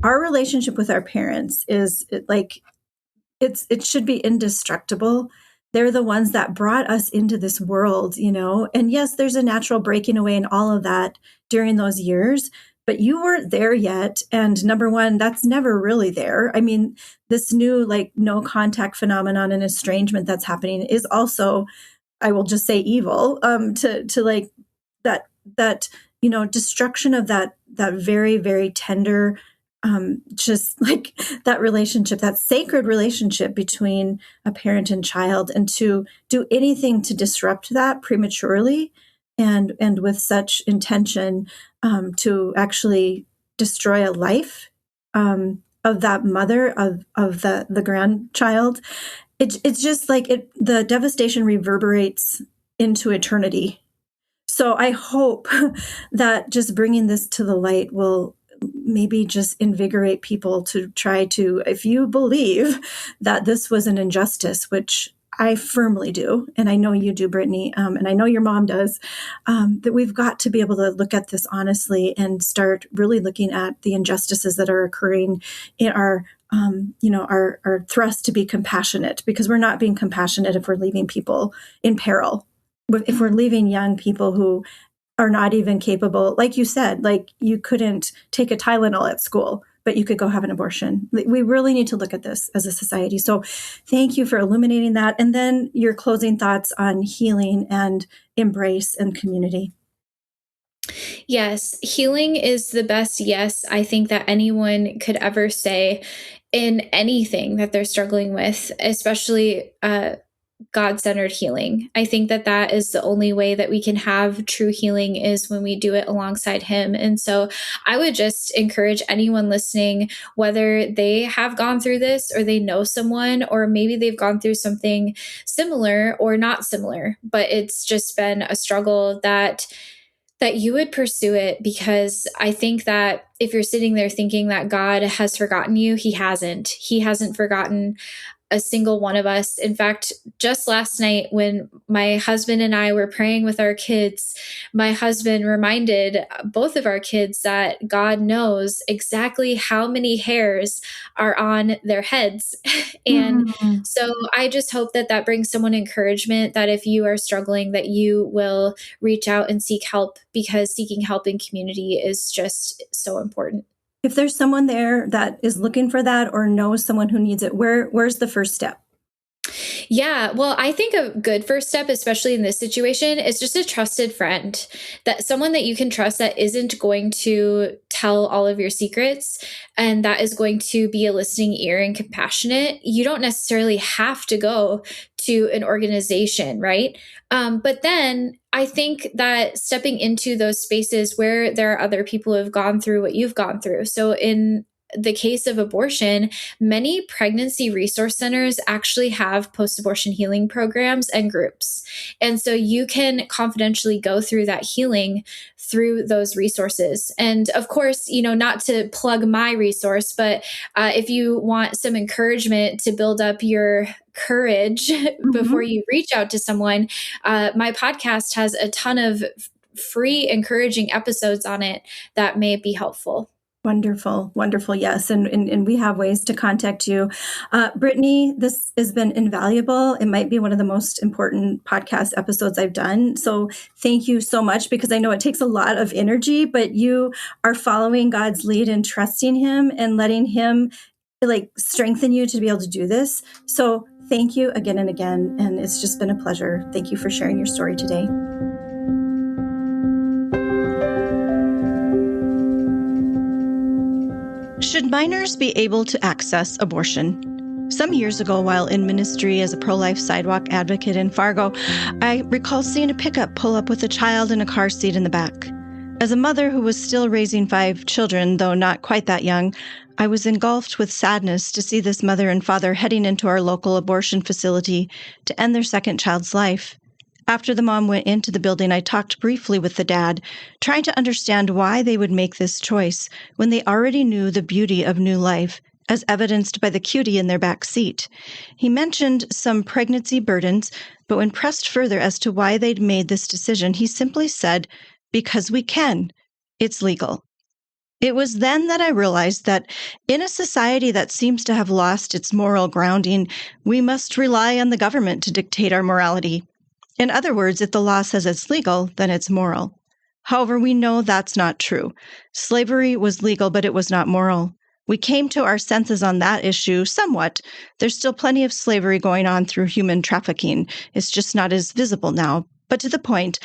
Our relationship with our parents is it should be indestructible. they're the ones that brought us into this world, and yes, there's a natural breaking away and all of that during those years, but you weren't there yet. And number one, that's never really there. I mean, this new like no contact phenomenon and estrangement that's happening is also, I will just say, evil, to like that destruction of that very, very tender, just like that relationship, that sacred relationship between a parent and child, and to do anything to disrupt that prematurely and with such intention, to actually destroy a life, of that mother, of the grandchild. It's just like the devastation reverberates into eternity. So I hope that just bringing this to the light will maybe just invigorate people to try to, if you believe that this was an injustice, which I firmly do, and I know you do, Brittany, and I know your mom does, that we've got to be able to look at this honestly and start really looking at the injustices that are occurring in our thrust to be compassionate, because we're not being compassionate if we're leaving people in peril. If we're leaving young people who are not even capable, like you said, like you couldn't take a Tylenol at school, but you could go have an abortion. We really need to look at this as a society. So thank you for illuminating that. And then your closing thoughts on healing and embrace and community. Yes, healing is the best yes I think that anyone could ever say in anything that they're struggling with, especially God-centered healing. I think that that is the only way that we can have true healing, is when we do it alongside him. And so I would just encourage anyone listening, whether they have gone through this or they know someone, or maybe they've gone through something similar or not similar, but it's just been a struggle, that you would pursue it, because I think that if you're sitting there thinking that God has forgotten you, he hasn't. He hasn't forgotten a single one of us. In fact, just last night when my husband and I were praying with our kids, my husband reminded both of our kids that God knows exactly how many hairs are on their heads. And Mhm. so I just hope that that brings someone encouragement, that if you are struggling, that you will reach out and seek help, because seeking help in community is just so important. If there's someone there that is looking for that or knows someone who needs it, where's the first step? Yeah, well, I think a good first step, especially in this situation, is just a trusted friend, that someone that you can trust, that isn't going to tell all of your secrets, and that is going to be a listening ear and compassionate. You don't necessarily have to go to an organization, right? But then I think that stepping into those spaces where there are other people who have gone through what you've gone through. So in the case of abortion, many pregnancy resource centers actually have post abortion healing programs and groups. And so you can confidentially go through that healing through those resources. And of course, not to plug my resource, but if you want some encouragement to build up your courage before Mhm. you reach out to someone, my podcast has a ton of free, encouraging episodes on it that may be helpful. Wonderful, wonderful. Yes. And we have ways to contact you. Brittany, this has been invaluable. It might be one of the most important podcast episodes I've done. So thank you so much, because I know it takes a lot of energy, but you are following God's lead and trusting him and letting him like strengthen you to be able to do this. So thank you again and again. And it's just been a pleasure. Thank you for sharing your story today. Should minors be able to access abortion? Some years ago, while in ministry as a pro-life sidewalk advocate in Fargo, I recall seeing a pickup pull up with a child in a car seat in the back. As a mother who was still raising 5 children, though not quite that young, I was engulfed with sadness to see this mother and father heading into our local abortion facility to end their second child's life. After the mom went into the building, I talked briefly with the dad, trying to understand why they would make this choice when they already knew the beauty of new life, as evidenced by the cutie in their back seat. He mentioned some pregnancy burdens, but when pressed further as to why they'd made this decision, he simply said, "Because we can. It's legal." It was then that I realized that in a society that seems to have lost its moral grounding, we must rely on the government to dictate our morality. In other words, if the law says it's legal, then it's moral. However, we know that's not true. Slavery was legal, but it was not moral. We came to our senses on that issue somewhat. There's still plenty of slavery going on through human trafficking. It's just not as visible now. But to the point,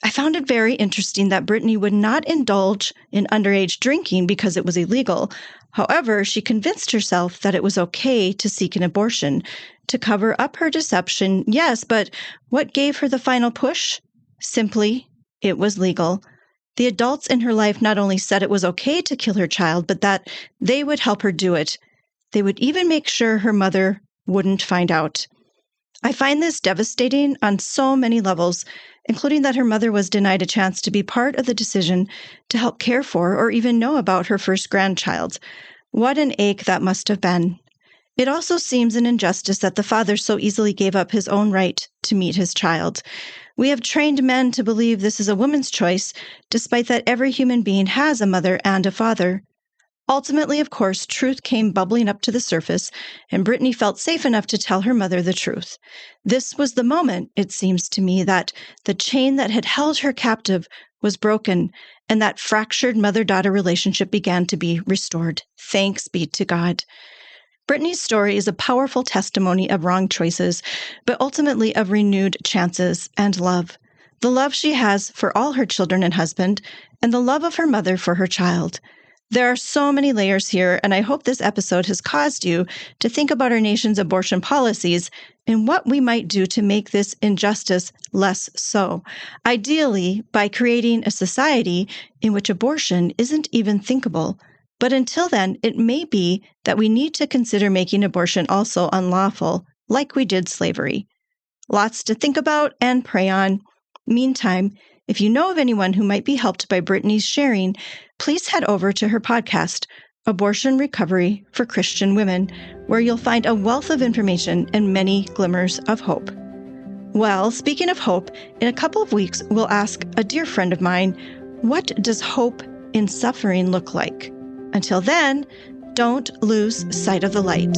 I found it very interesting that Brittany would not indulge in underage drinking because it was illegal. However, she convinced herself that it was okay to seek an abortion, to cover up her deception. Yes, but what gave her the final push? Simply, it was legal. The adults in her life not only said it was okay to kill her child, but that they would help her do it. They would even make sure her mother wouldn't find out. I find this devastating on so many levels, including that her mother was denied a chance to be part of the decision to help care for or even know about her first grandchild. What an ache that must have been. It also seems an injustice that the father so easily gave up his own right to meet his child. We have trained men to believe this is a woman's choice, despite that every human being has a mother and a father. Ultimately, of course, truth came bubbling up to the surface, and Brittany felt safe enough to tell her mother the truth. This was the moment, it seems to me, that the chain that had held her captive was broken, and that fractured mother-daughter relationship began to be restored. Thanks be to God. Brittany's story is a powerful testimony of wrong choices, but ultimately of renewed chances and love. The love she has for all her children and husband, and the love of her mother for her child. There are so many layers here, and I hope this episode has caused you to think about our nation's abortion policies and what we might do to make this injustice less so. Ideally, by creating a society in which abortion isn't even thinkable. But until then, it may be that we need to consider making abortion also unlawful, like we did slavery. Lots to think about and pray on. Meantime, if you know of anyone who might be helped by Brittany's sharing, please head over to her podcast, Abortion Recovery for Christian Women, where you'll find a wealth of information and many glimmers of hope. Well, speaking of hope, in a couple of weeks, we'll ask a dear friend of mine, what does hope in suffering look like? Until then, don't lose sight of the light.